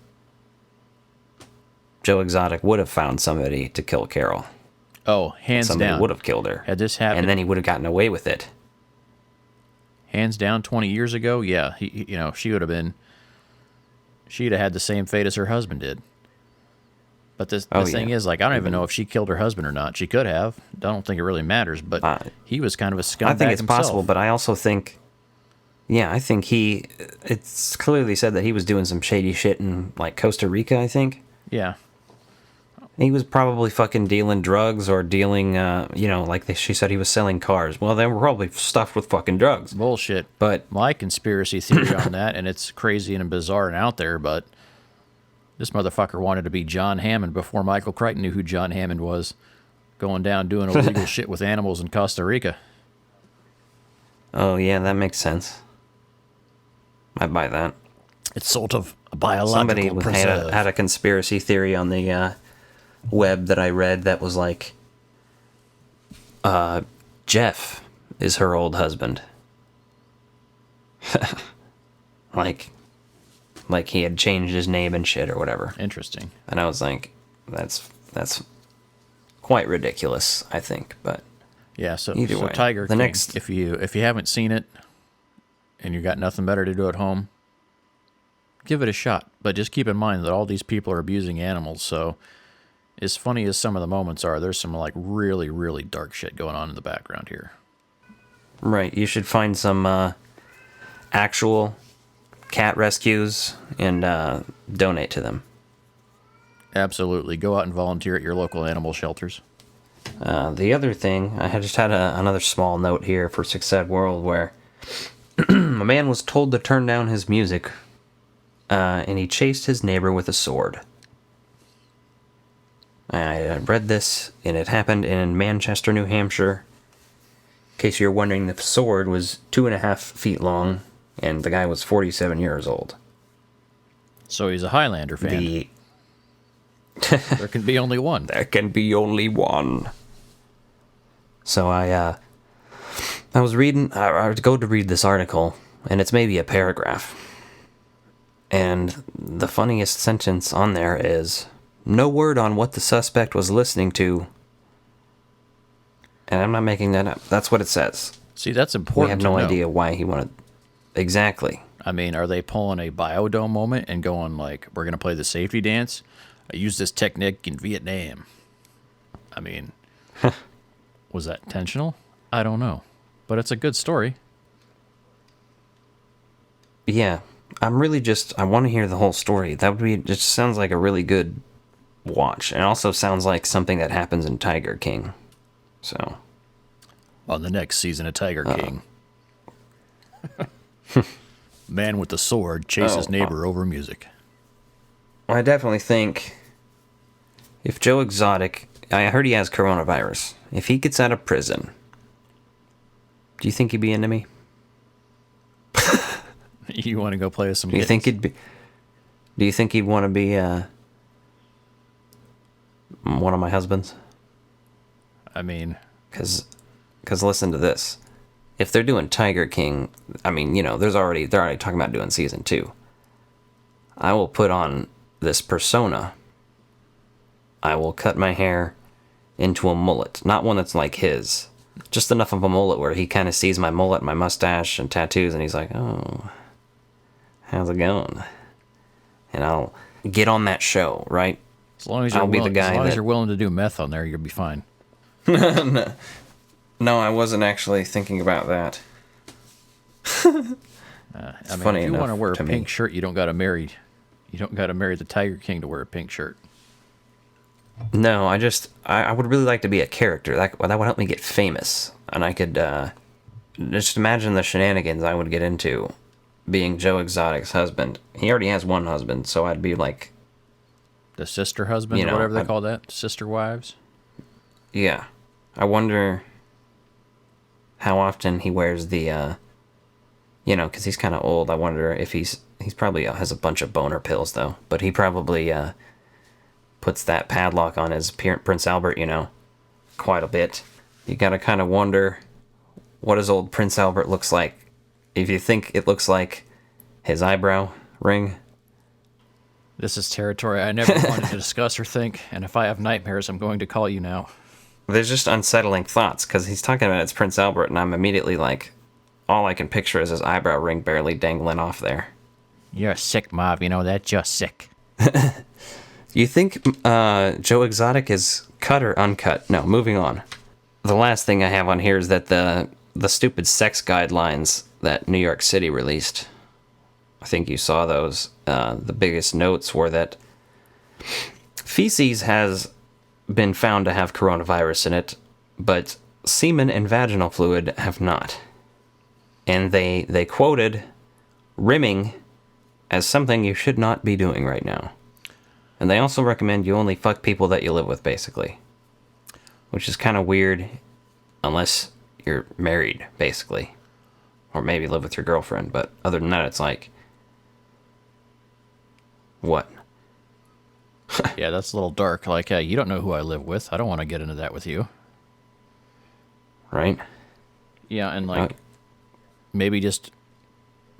Joe Exotic would have found somebody to kill Carol. Oh, hands somebody down. would have killed her. Had this happened, and then he would have gotten away with it. Hands down, 20 years ago, yeah, she'd have had the same fate as her husband did. But the thing is, like, I don't even know if she killed her husband or not. She could have. I don't think it really matters, but he was kind of a scumbag I think it's himself. possible, but I also think, I think it's clearly said that he was doing some shady shit in, like, Costa Rica, I think. Yeah. He was probably fucking dealing drugs or dealing, she said he was selling cars. Well, they were probably stuffed with fucking drugs. Bullshit. But my conspiracy theory on that, and it's crazy and bizarre and out there, but this motherfucker wanted to be John Hammond before Michael Crichton knew who John Hammond was, going down doing illegal shit with animals in Costa Rica. Oh, yeah, that makes sense. I buy that. It's sort of a biological Somebody preserve. had a conspiracy theory on the web that I read that was like, Jeff is her old husband. like he had changed his name and shit or whatever. Interesting. And I was like, that's quite ridiculous, I think, but yeah, so either way. Tiger King, if you haven't seen it and you got nothing better to do at home, give it a shot. But just keep in mind that all these people are abusing animals, so as funny as some of the moments are, there's some like really, really dark shit going on in the background here. Right, you should find some actual cat rescues and donate to them. Absolutely. Go out and volunteer at your local animal shelters. The other thing, I just had another small note here for Six Sad World where a man was told to turn down his music and he chased his neighbor with a sword. I read this, and it happened in Manchester, New Hampshire. In case you're wondering, the sword was 2.5 feet long, and the guy was 47 years old. So he's a Highlander fan. There can be only one. There can be only one. So I was reading, I would go to read this article, and it's maybe a paragraph. And the funniest sentence on there is, no word on what the suspect was listening to. And I'm not making that up. That's what it says. See, that's important. We have no idea why he wanted. Exactly. I mean, are they pulling a Biodome moment and going like, we're going to play the safety dance? I used this technique in Vietnam. I mean, was that intentional? I don't know. But it's a good story. Yeah. I'm really I want to hear the whole story. That would be, it just sounds like a really good watch. And also sounds like something that happens in Tiger King. So. On the next season of Tiger King. Man with the sword chases neighbor over music. I definitely think if Joe Exotic, I heard he has coronavirus. If he gets out of prison, do you think he'd be into me? You want to go play with some Do you think he'd want to be one of my husbands? I mean, because listen to this. If they're doing Tiger King, I mean, they're already talking about doing season 2. I will put on this persona. I will cut my hair into a mullet, not one that's like his, just enough of a mullet where he kind of sees my mullet, my mustache, and tattoos, and he's like, "Oh, how's it going?" And I'll get on that show, right? As long as you're willing to do meth on there, you'll be fine. No, I wasn't actually thinking about that. funny if you enough want to wear a to pink me. shirt, you don't got to marry the Tiger King to wear a pink shirt. No, I would really like to be a character. That would help me get famous. And I could just imagine the shenanigans I would get into being Joe Exotic's husband. He already has one husband, so I'd be like... The sister husband, or whatever they call that? Sister wives? Yeah. I wonder how often he wears the... because he's kind of old. I wonder if he's probably has a bunch of boner pills, though. But he probably puts that padlock on his Prince Albert, quite a bit. You gotta kind of wonder what his old Prince Albert looks like. If you think it looks like his eyebrow ring. This is territory I never wanted to discuss or think, and if I have nightmares, I'm going to call you now. There's just unsettling thoughts, because he's talking about it's Prince Albert, and I'm immediately like, all I can picture is his eyebrow ring barely dangling off there. You're sick, Mob. That's just sick. You think Joe Exotic is cut or uncut? No, moving on. The last thing I have on here is that the stupid sex guidelines that New York City released, I think you saw those. The biggest notes were that feces has been found to have coronavirus in it, but semen and vaginal fluid have not. And they quoted rimming as something you should not be doing right now. And they also recommend you only fuck people that you live with, basically. Which is kind of weird, unless you're married, basically. Or maybe live with your girlfriend, but other than that, it's like... What? Yeah, that's a little dark. Like, you don't know who I live with. I don't want to get into that with you. Right? Yeah, and maybe just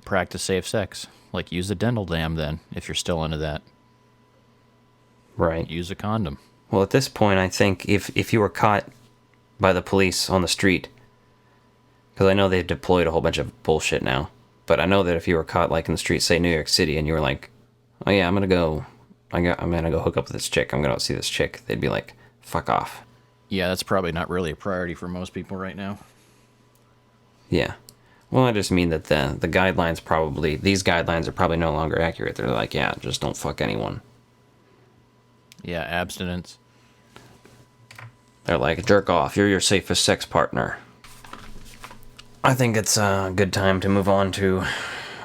practice safe sex. Like, use the dental dam then, if you're still into that. Right. Use a condom. Well, at this point, I think if you were caught by the police on the street, because I know they've deployed a whole bunch of bullshit now, but I know that if you were caught like in the street, say New York City, and you were like, oh yeah, I'm gonna go hook up with this chick, I'm gonna go see this chick, they'd be like, fuck off. Yeah, that's probably not really a priority for most people right now. Yeah. Well, I just mean that the guidelines probably, these guidelines are probably no longer accurate. They're like, yeah, just don't fuck anyone. Yeah, abstinence. They're like, jerk off, you're your safest sex partner. I think it's a good time to move on to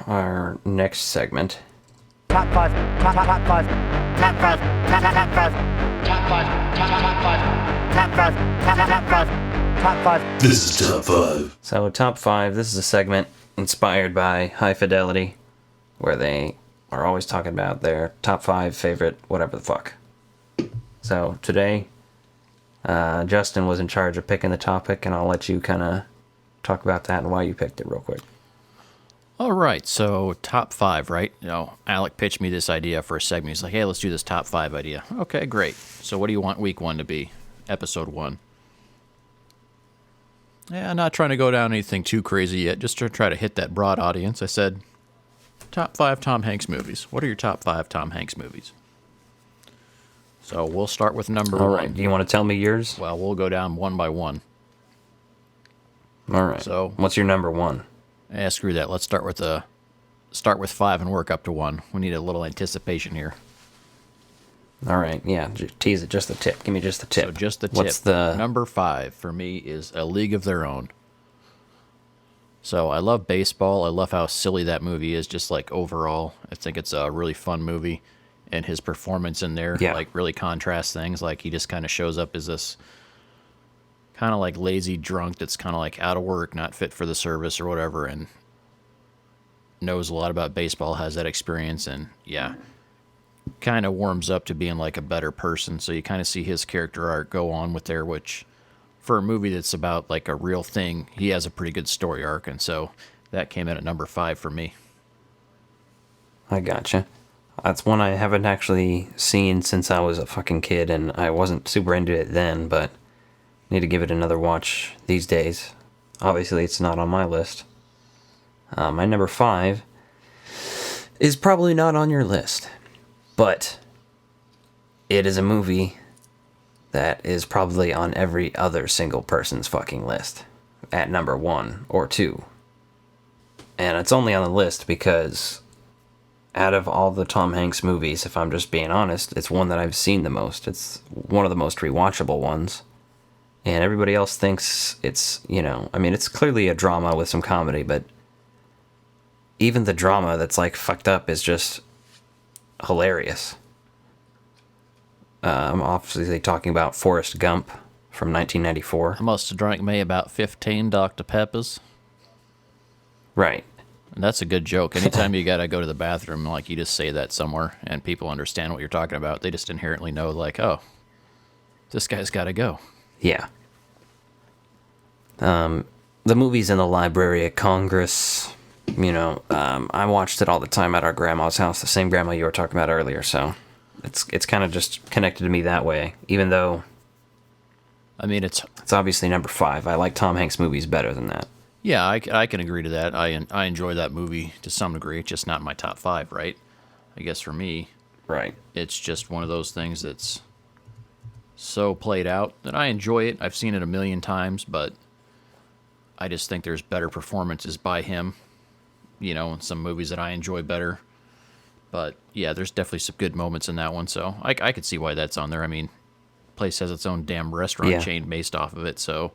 our next segment. Top 5, top 5, top 5, top 5, top 5, top 5, top 5, top 5, top 5, top 5, top 5. This is Top 5. So, Top 5, this is a segment inspired by High Fidelity, where they are always talking about their top 5 favorite whatever the fuck. So, today, Justin was in charge of picking the topic, and I'll let you kind of talk about that and why you picked it real quick. All right, so top 5, right? Alec pitched me this idea for a segment. He's like, hey, let's do this top 5 idea. Okay, great. So what do you want week 1 to be? Episode 1. Yeah, I'm not trying to go down anything too crazy yet, just to try to hit that broad audience. I said, top 5 Tom Hanks movies. What are your top 5 Tom Hanks movies? So we'll start with number 1. All right, do you want to tell me yours? Well, we'll go down one by one. All right. So what's your number 1? Screw that. Let's start with 5 and work up to 1. We need a little anticipation here. All right. Yeah. Tease it. Just the tip. Give me just the tip. So just the tip. What's the number 5 for me is A League of Their Own. So I love baseball. I love how silly that movie is. Just like overall, I think it's a really fun movie, and his performance in there like really contrasts things. Like he just kind of shows up as this kind of like lazy drunk that's kind of like out of work, not fit for the service or whatever, and knows a lot about baseball, has that experience, and kind of warms up to being like a better person. So you kind of see his character arc go on with there, which for a movie that's about like a real thing, he has a pretty good story arc, and so that came in at number 5 for me. I gotcha. That's one I haven't actually seen since I was a fucking kid, and I wasn't super into it then, but need to give it another watch these days. Obviously, it's not on my list. My number 5 is probably not on your list, but it is a movie that is probably on every other single person's fucking list at number 1 or 2. And it's only on the list because out of all the Tom Hanks movies, if I'm just being honest, it's one that I've seen the most. It's one of the most rewatchable ones. And everybody else thinks it's, it's clearly a drama with some comedy, but even the drama that's like fucked up is just hilarious. I'm obviously talking about Forrest Gump from 1994. I must have drank me about 15 Dr. Peppers. Right. And that's a good joke. Anytime you gotta go to the bathroom, like you just say that somewhere, and people understand what you're talking about. They just inherently know, like, oh, this guy's gotta go. Yeah. The movie's in the Library of Congress. I watched it all the time at our grandma's house, the same grandma you were talking about earlier, so it's kind of just connected to me that way, even though it's obviously number 5. I like Tom Hanks movies better than that. Yeah, I can agree to that. I enjoy that movie to some degree. It's just not in my top 5, right? I guess for me, right, it's just one of those things that's so played out that I enjoy it. I've seen it a million times, but I just think there's better performances by him, in some movies that I enjoy better. But yeah, there's definitely some good moments in that one, so I could see why that's on there. I mean, place has its own damn restaurant chain based off of it, so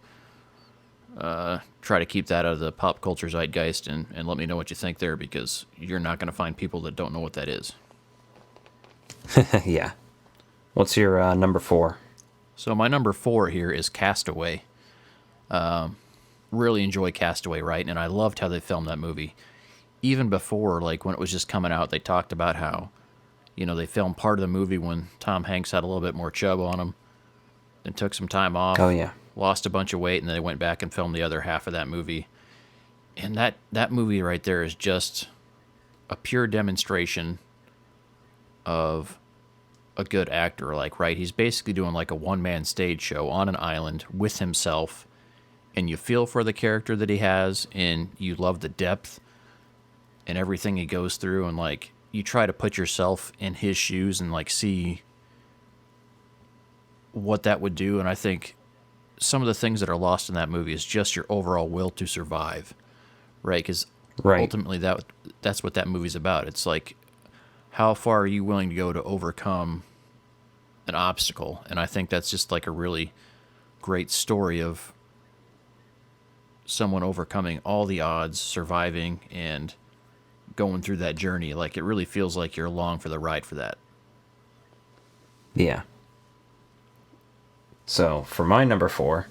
try to keep that out of the pop culture zeitgeist and let me know what you think there, because you're not going to find people that don't know what that is. Yeah. What's your number 4? So my number 4 here is Castaway. Really enjoy Castaway, right? And I loved how they filmed that movie. Even before, like when it was just coming out, they talked about how, they filmed part of the movie when Tom Hanks had a little bit more chub on him, then took some time off. Oh, yeah. Lost a bunch of weight, and then they went back and filmed the other half of that movie. And that movie right there is just a pure demonstration of a good actor. Like, right, he's basically doing like a one-man stage show on an island with himself, and you feel for the character that he has, and you love the depth and everything he goes through, and like you try to put yourself in his shoes and like see what that would do. And I think some of the things that are lost in that movie is just your overall will to survive, right? Because ultimately that's what that movie's about. It's like, how far are you willing to go to overcome an obstacle? And I think that's just like a really great story of someone overcoming all the odds, surviving, and going through that journey. Like, it really feels like you're along for the ride for that. Yeah. So, for my number 4,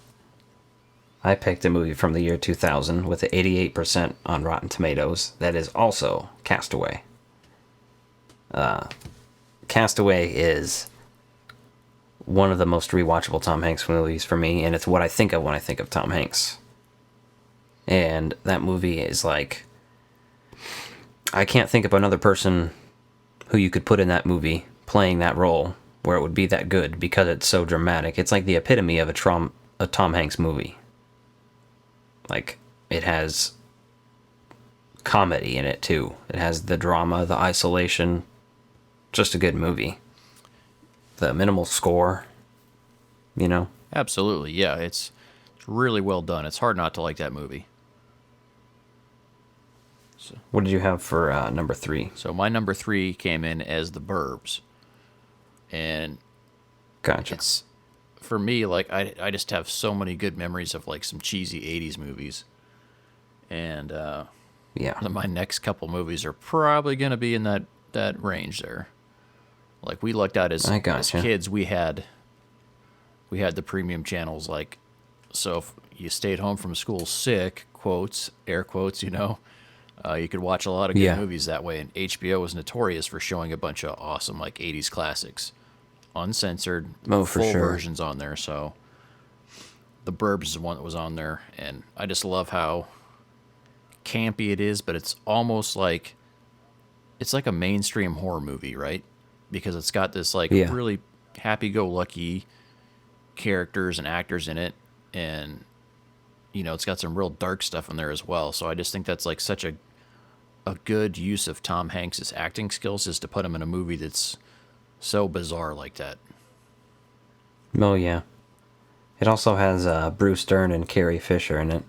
I picked a movie from the year 2000 with 88% on Rotten Tomatoes that is also Castaway. Castaway is one of the most rewatchable Tom Hanks movies for me, and it's what I think of when I think of Tom Hanks. And that movie is like, I can't think of another person who you could put in that movie playing that role where it would be that good, because it's so dramatic. It's like the epitome of a Tom Hanks movie. Like, it has comedy in it too. It has the drama, the isolation. Just a good movie. The minimal score, Absolutely, yeah. It's really well done. It's hard not to like that movie. So, what did you have for number 3? So my number 3 came in as The Burbs. And gotcha. It's, for me, like, I just have so many good memories of like some cheesy 80s movies. And my next couple movies are probably going to be in that range there. Like, we looked at as kids, we had the premium channels, like, so if you stayed home from school sick, quotes, air quotes, you could watch a lot of good movies that way. And HBO was notorious for showing a bunch of awesome, like, 80s classics, uncensored, full versions on there. So The Burbs is the one that was on there, and I just love how campy it is, but it's almost like, it's like a mainstream horror movie, right? Because it's got this like really happy-go-lucky characters and actors in it, and it's got some real dark stuff in there as well. So I just think that's like such a good use of Tom Hanks' acting skills, is to put him in a movie that's so bizarre like that. Oh yeah, it also has Bruce Dern and Carrie Fisher in it.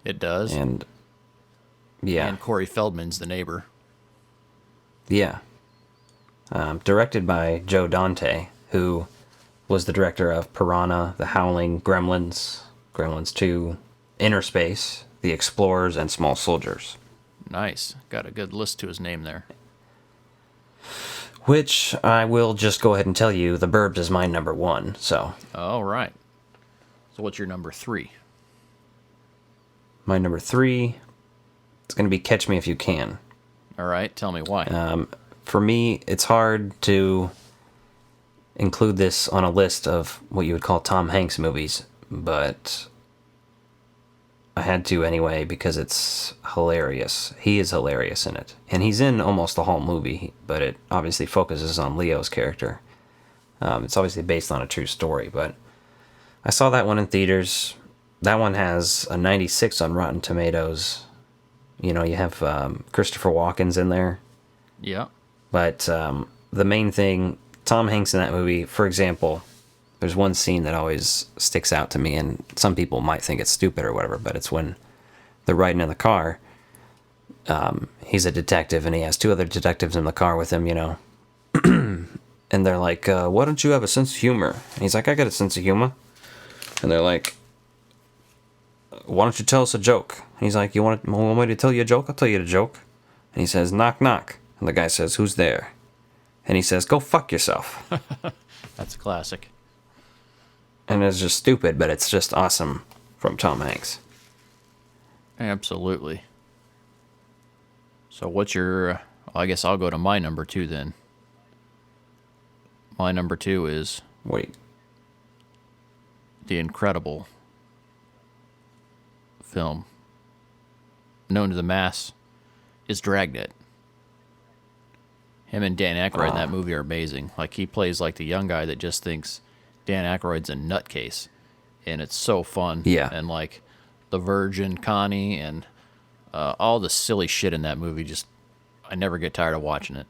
It does, and Yeah. And Corey Feldman's the neighbor. Yeah. Directed by Joe Dante, who was the director of Piranha, The Howling, Gremlins, Gremlins 2, Inner Space, The Explorers, and Small Soldiers. Nice. Got a good list to his name there. Which I will just go ahead and tell you, The Burbs is my number 1, so. All right. So what's your number 3? My number 3, it's going to be Catch Me If You Can. All right, tell me why. For me, it's hard to include this on a list of what you would call Tom Hanks movies, but I had to anyway because it's hilarious. He is hilarious in it. And he's in almost the whole movie, but it obviously focuses on Leo's character. It's obviously based on a true story, but I saw that one in theaters. That one has a 96 on Rotten Tomatoes. You know, you have Christopher Walken's in there. Yeah. But the main thing, Tom Hanks in that movie, for example, there's one scene that always sticks out to me, and some people might think it's stupid or whatever, but it's when they're riding in the car. He's a detective, and he has 2 other detectives in the car with him, you know. And they're like, why don't you have a sense of humor? And he's like, I got a sense of humor. And they're like, why don't you tell us a joke? And he's like, you want me to tell you a joke? I'll tell you the joke. And he says, knock, knock. And the guy says, who's there? And he says, go fuck yourself. That's a classic. And it's just stupid, but it's just awesome from Tom Hanks. Absolutely. So what's your... I guess I'll go to my number 2 then. My number 2 is... Wait. The incredible film known to the mass is Dragnet. Him and Dan Aykroyd in that movie are amazing. Like, he plays like the young guy that just thinks Dan Aykroyd's a nutcase, and it's so fun. Yeah. And like the Virgin, Connie, and all the silly shit in that movie, just I never get tired of watching it.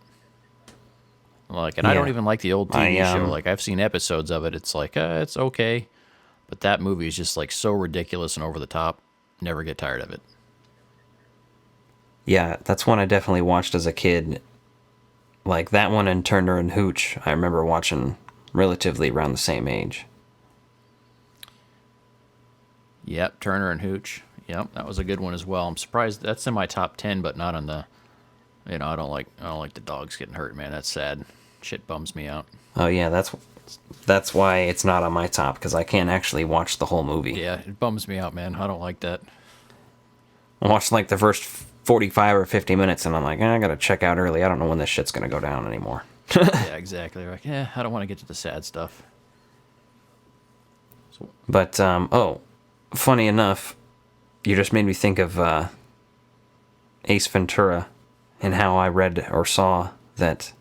Like, and I don't even like the old TV show. Like, I've seen episodes of it. It's like it's okay, but that movie is just like so ridiculous and over the top. Never get tired of it. Yeah, that's one I definitely watched as a kid. Like that one and Turner and Hooch, I remember watching relatively around the same age. Yep, Turner and Hooch. Yep, that was a good one as well. I'm surprised that's in my top 10, but not on the. You know, I don't like the dogs getting hurt, man. That's sad. Shit bums me out. Oh yeah, that's why it's not on my top, because I can't actually watch the whole movie. Yeah, it bums me out, man. I don't like that. I watched like the first 45 or 50 minutes, and I'm like, I gotta check out early. I don't know when this shit's gonna go down anymore. Yeah, exactly. Like, I don't want to get to the sad stuff. So. But, funny enough, you just made me think of Ace Ventura and how I read or saw that,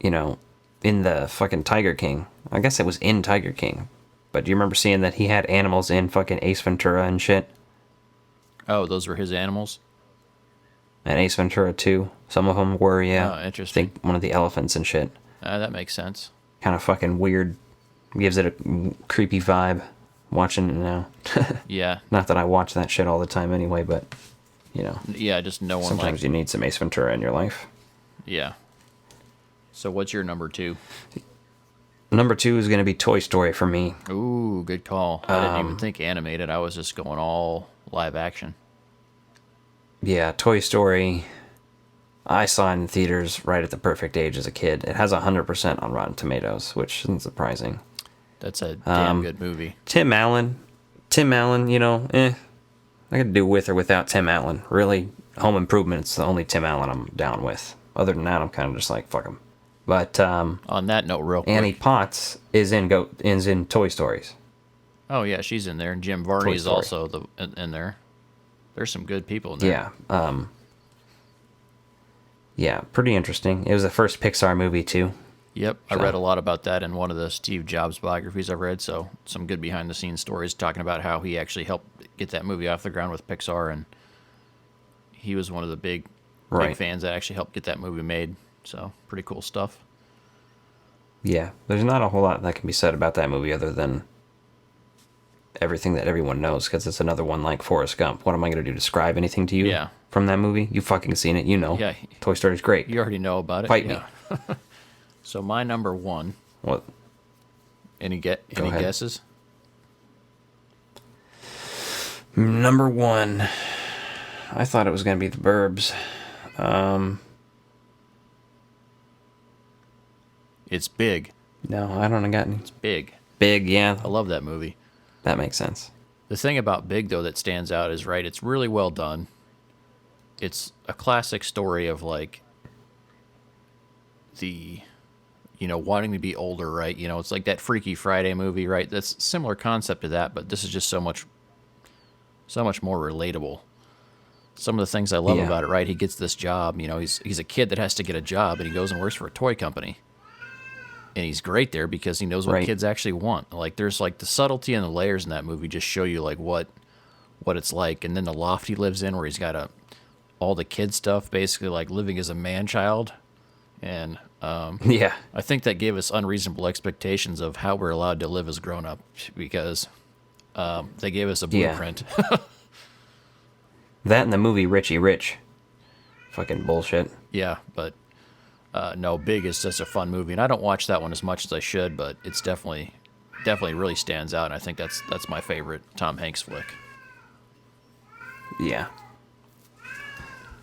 you know, in the fucking Tiger King. I guess it was in Tiger King. But do you remember seeing that he had animals in fucking Ace Ventura and shit? Oh, those were his animals? And Ace Ventura 2. Some of them were, yeah. Oh, interesting. I think one of the elephants and shit. That makes sense. Kind of fucking weird. Gives it a creepy vibe watching it now. Yeah. Not that I watch that shit all the time anyway, but, you know. Yeah, just no one sometimes you need some Ace Ventura in your life. Yeah. So what's your number 2? Number 2 is going to be Toy Story for me. Ooh, good call. I didn't even think animated. I was just going all live action. Yeah, Toy Story, I saw in theaters right at the perfect age as a kid. It has 100% on Rotten Tomatoes, which isn't surprising. That's a damn good movie. Tim Allen, you know, I could do with or without Tim Allen. Really, Home Improvement's the only Tim Allen I'm down with. Other than that, I'm kind of just like, fuck him. But on that note, real quick, Annie Potts is in Toy Stories. Oh yeah, she's in there, and Jim Varney is also in there. There's some good people in there. Yeah, yeah, pretty interesting. It was the first Pixar movie too. Yep, I read a lot about that in one of the Steve Jobs biographies I've read. So some good behind the scenes stories talking about how he actually helped get that movie off the ground with Pixar, and he was one of the big fans that actually helped get that movie made. So pretty cool stuff. Yeah, there's not a whole lot that can be said about that movie other than everything that everyone knows, because it's another one like Forrest Gump. What am I going to do, describe anything to you from that movie? You fucking seen it, you know. Yeah. Toy Story's great. You already know about it. Fight me. So my number one. What? Any guesses? Number one. I thought it was going to be The Burbs. It's big. No, I don't got any. It's big. Big, yeah. I love that movie. That makes sense. The thing about Big, though, that stands out is, right, it's really well done. It's a classic story of, like, the, wanting to be older, right? It's like that Freaky Friday movie, right? That's a similar concept to that, but this is just so much more relatable. Some of the things I love about it, right? He gets this job, he's a kid that has to get a job, and he goes and works for a toy company. And he's great there because he knows what kids actually want. Like, there's, like, the subtlety and the layers in that movie just show you, like, what it's like. And then the loft he lives in, where he's got all the kid stuff, basically, like, living as a man-child. And I think that gave us unreasonable expectations of how we're allowed to live as grown-ups, because they gave us a blueprint. That and the movie Richie Rich. Fucking bullshit. Yeah, but no, Big is just a fun movie, and I don't watch that one as much as I should, but it's definitely really stands out, and I think that's my favorite Tom Hanks flick. Yeah.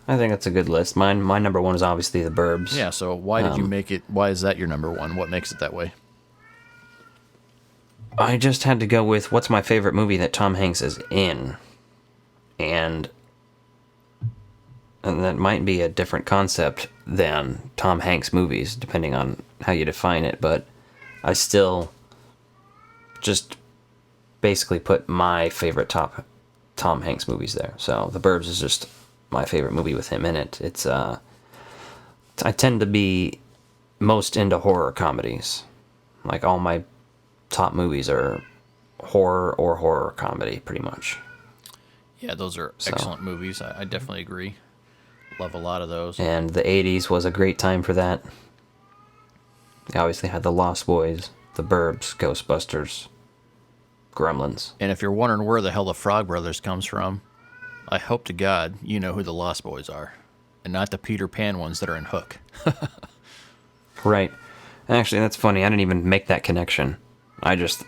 I think that's a good list. My number one is obviously The Burbs. Yeah, so why did you make it? Why is that your number one? What makes it that way? I just had to go with what's my favorite movie that Tom Hanks is in. And that might be a different concept than Tom Hanks movies, depending on how you define it, but I still just basically put my favorite top Tom Hanks movies there. So The Burbs is just my favorite movie with him in it. It's I tend to be most into horror comedies. Like, all my top movies are horror or horror comedy, pretty much. Yeah, those are excellent movies. I definitely agree. Love a lot of those. And the 80s was a great time for that. They obviously had The Lost Boys, The Burbs, Ghostbusters, Gremlins. And if you're wondering where the hell the FrogBros comes from, I hope to God you know who the Lost Boys are, and not the Peter Pan ones that are in Hook. Right. Actually, that's funny. I didn't even make that connection. I just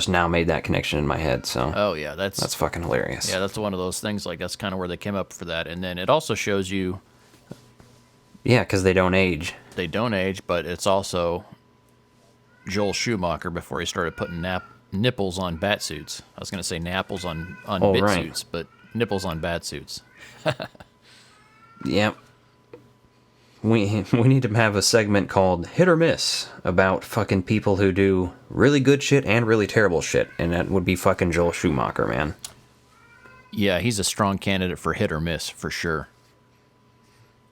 now made that connection in my head, so... Oh, yeah, that's fucking hilarious. Yeah, that's one of those things, like, that's kind of where they came up for that. And then it also shows you... Yeah, because they don't age. They don't age, but it's also Joel Schumacher before he started putting nipples on bat suits. I was going to say napples on bit suits, but nipples on bat suits. Yep. We need to have a segment called Hit or Miss about fucking people who do really good shit and really terrible shit, and that would be fucking Joel Schumacher, man. Yeah, he's a strong candidate for hit or miss, for sure.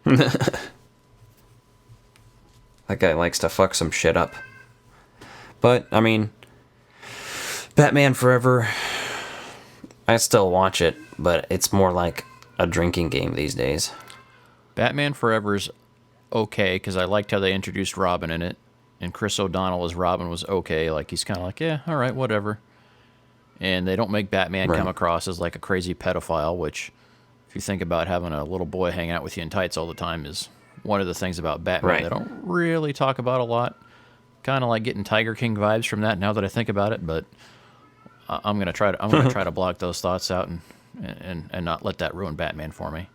That guy likes to fuck some shit up. But, I mean, Batman Forever, I still watch it, but it's more like a drinking game these days. Batman Forever's okay, because I liked how they introduced Robin in it, and Chris O'Donnell as Robin was okay. Like, he's kind of like, yeah, all right, whatever. And they don't make Batman come across as like a crazy pedophile, which, if you think about having a little boy hang out with you in tights all the time, is one of the things about Batman they don't really talk about a lot. Kind of like getting Tiger King vibes from that now that I think about it, but I'm gonna try to block those thoughts out and not let that ruin Batman for me.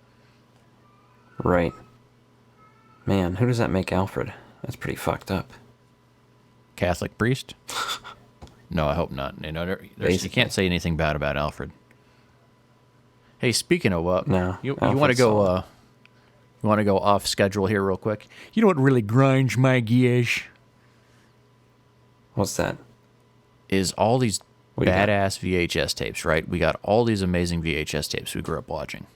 Right. Man, who does that make Alfred? That's pretty fucked up. Catholic priest? No, I hope not. You know, you can't say anything bad about Alfred. Hey, speaking of what, you want to go? You want to go off schedule here real quick? You know what really grinds my gears? What's that? Is all these badass VHS tapes, right? We got all these amazing VHS tapes we grew up watching.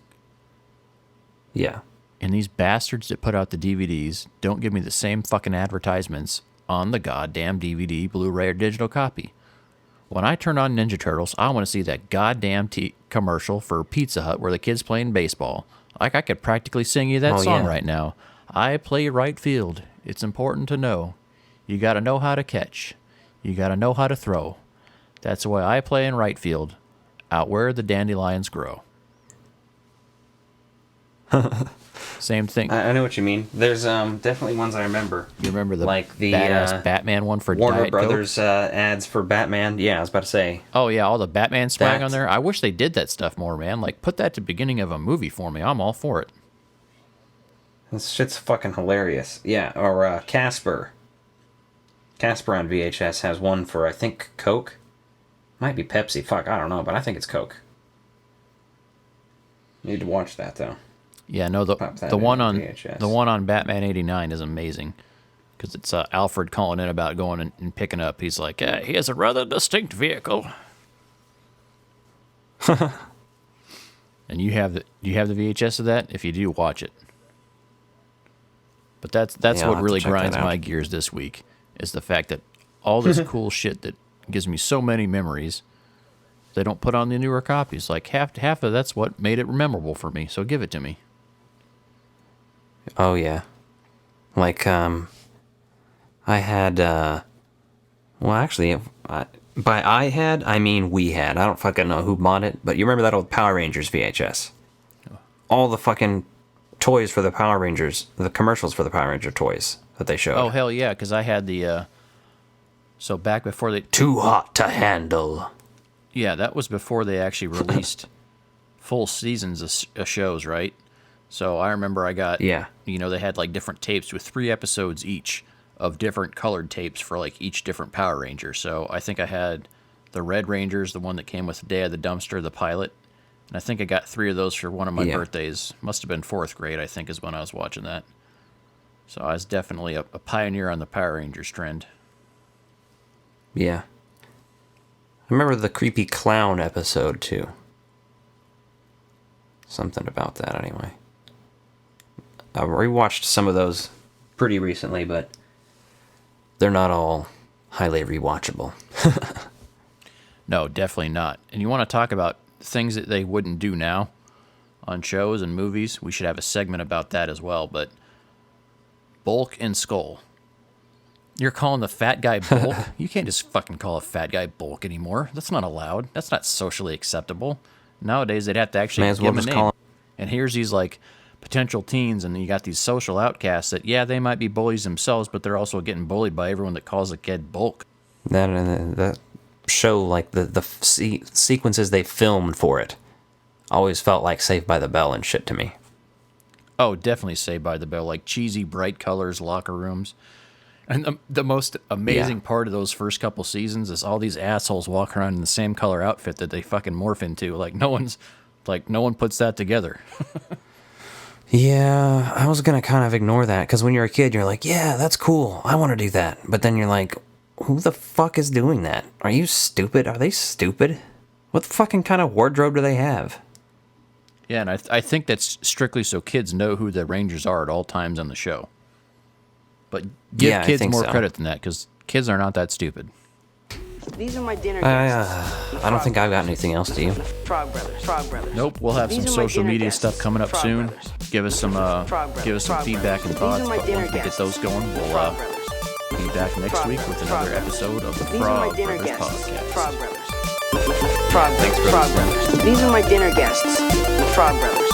Yeah. And these bastards that put out the DVDs don't give me the same fucking advertisements on the goddamn DVD, Blu-ray, or digital copy. When I turn on Ninja Turtles, I want to see that goddamn commercial for Pizza Hut where the kid's playing baseball. Like, I could practically sing you that song right now. I play right field. It's important to know. You got to know how to catch. You got to know how to throw. That's why I play in right field, out where the dandelions grow. Same thing. I know what you mean. There's definitely ones I remember. You remember the like the badass Batman one for Warner Diet Brothers Coke? ads for Batman. Yeah, I was about to say. Oh yeah, all the Batman swag on there. I wish they did that stuff more, man. Like put that to the beginning of a movie for me. I'm all for it. This shit's fucking hilarious. Yeah, or Casper. Casper on VHS has one for, I think, Coke. Might be Pepsi. Fuck, I don't know, but I think it's Coke. Need to watch that though. Yeah, no, the one on VHS. The one on Batman '89 is amazing because it's Alfred calling in about going and picking up. He's like, yeah, he has a rather distinct vehicle. And you have the VHS of that? If you do, watch it. But that's what really grinds my gears this week is the fact that all this cool shit that gives me so many memories, they don't put on the newer copies. Like half of that's what made it memorable for me. So give it to me. Oh yeah, like I had well actually by I had I mean we had. I don't fucking know who bought it, but you remember that old Power Rangers VHS? All the fucking toys for the Power Rangers, the commercials for the Power Ranger toys that they showed. Oh hell yeah, because I had the so back before they Too Hot to Handle. Yeah, that was before they actually released full seasons of shows, right? So I remember I got, you know, they had like different tapes with 3 episodes each of different colored tapes for like each different Power Ranger. So I think I had the Red Rangers, the one that came with Day of the Dumpster, the pilot. And I think I got 3 of those for one of my birthdays. Must have been 4th grade, I think, is when I was watching that. So I was definitely a pioneer on the Power Rangers trend. Yeah. I remember the creepy clown episode, too. Something about that, anyway. I rewatched some of those pretty recently, but they're not all highly rewatchable. No, definitely not. And you want to talk about things that they wouldn't do now on shows and movies? We should have a segment about that as well, but Bulk and Skull. You're calling the fat guy Bulk? You can't just fucking call a fat guy Bulk anymore. That's not allowed. That's not socially acceptable. Nowadays, they'd have to actually give him a name. And here's these, like, potential teens, and you got these social outcasts that, yeah, they might be bullies themselves, but they're also getting bullied by everyone that calls a kid Bulk. That show, like, the sequences they filmed for it always felt like Saved by the Bell and shit to me. Oh, definitely Saved by the Bell. Like, cheesy, bright colors, locker rooms. And the most amazing part of those first couple seasons is all these assholes walking around in the same color outfit that they fucking morph into. Like, no one puts that together. Yeah, I was going to kind of ignore that, because when you're a kid, you're like, yeah, that's cool, I want to do that. But then you're like, who the fuck is doing that? Are you stupid? Are they stupid? What fucking kind of wardrobe do they have? Yeah, and I think that's strictly so kids know who the Rangers are at all times on the show. But give kids more credit than that, because kids are not that stupid. These are my dinner guests. I don't think I've got anything else, do you? FrogBros. Nope, we'll have some social media stuff coming up soon. Give us some feedback and thoughts, but once we get those going, we'll be back next week with another episode of the FrogBros podcast. FrogBros. These are my dinner guests. FrogBros.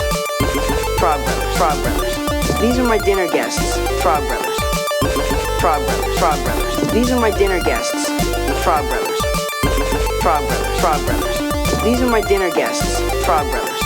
These are my dinner guests. FrogBros. These are my dinner guests. FrogBros. These are my dinner guests. FrogBros.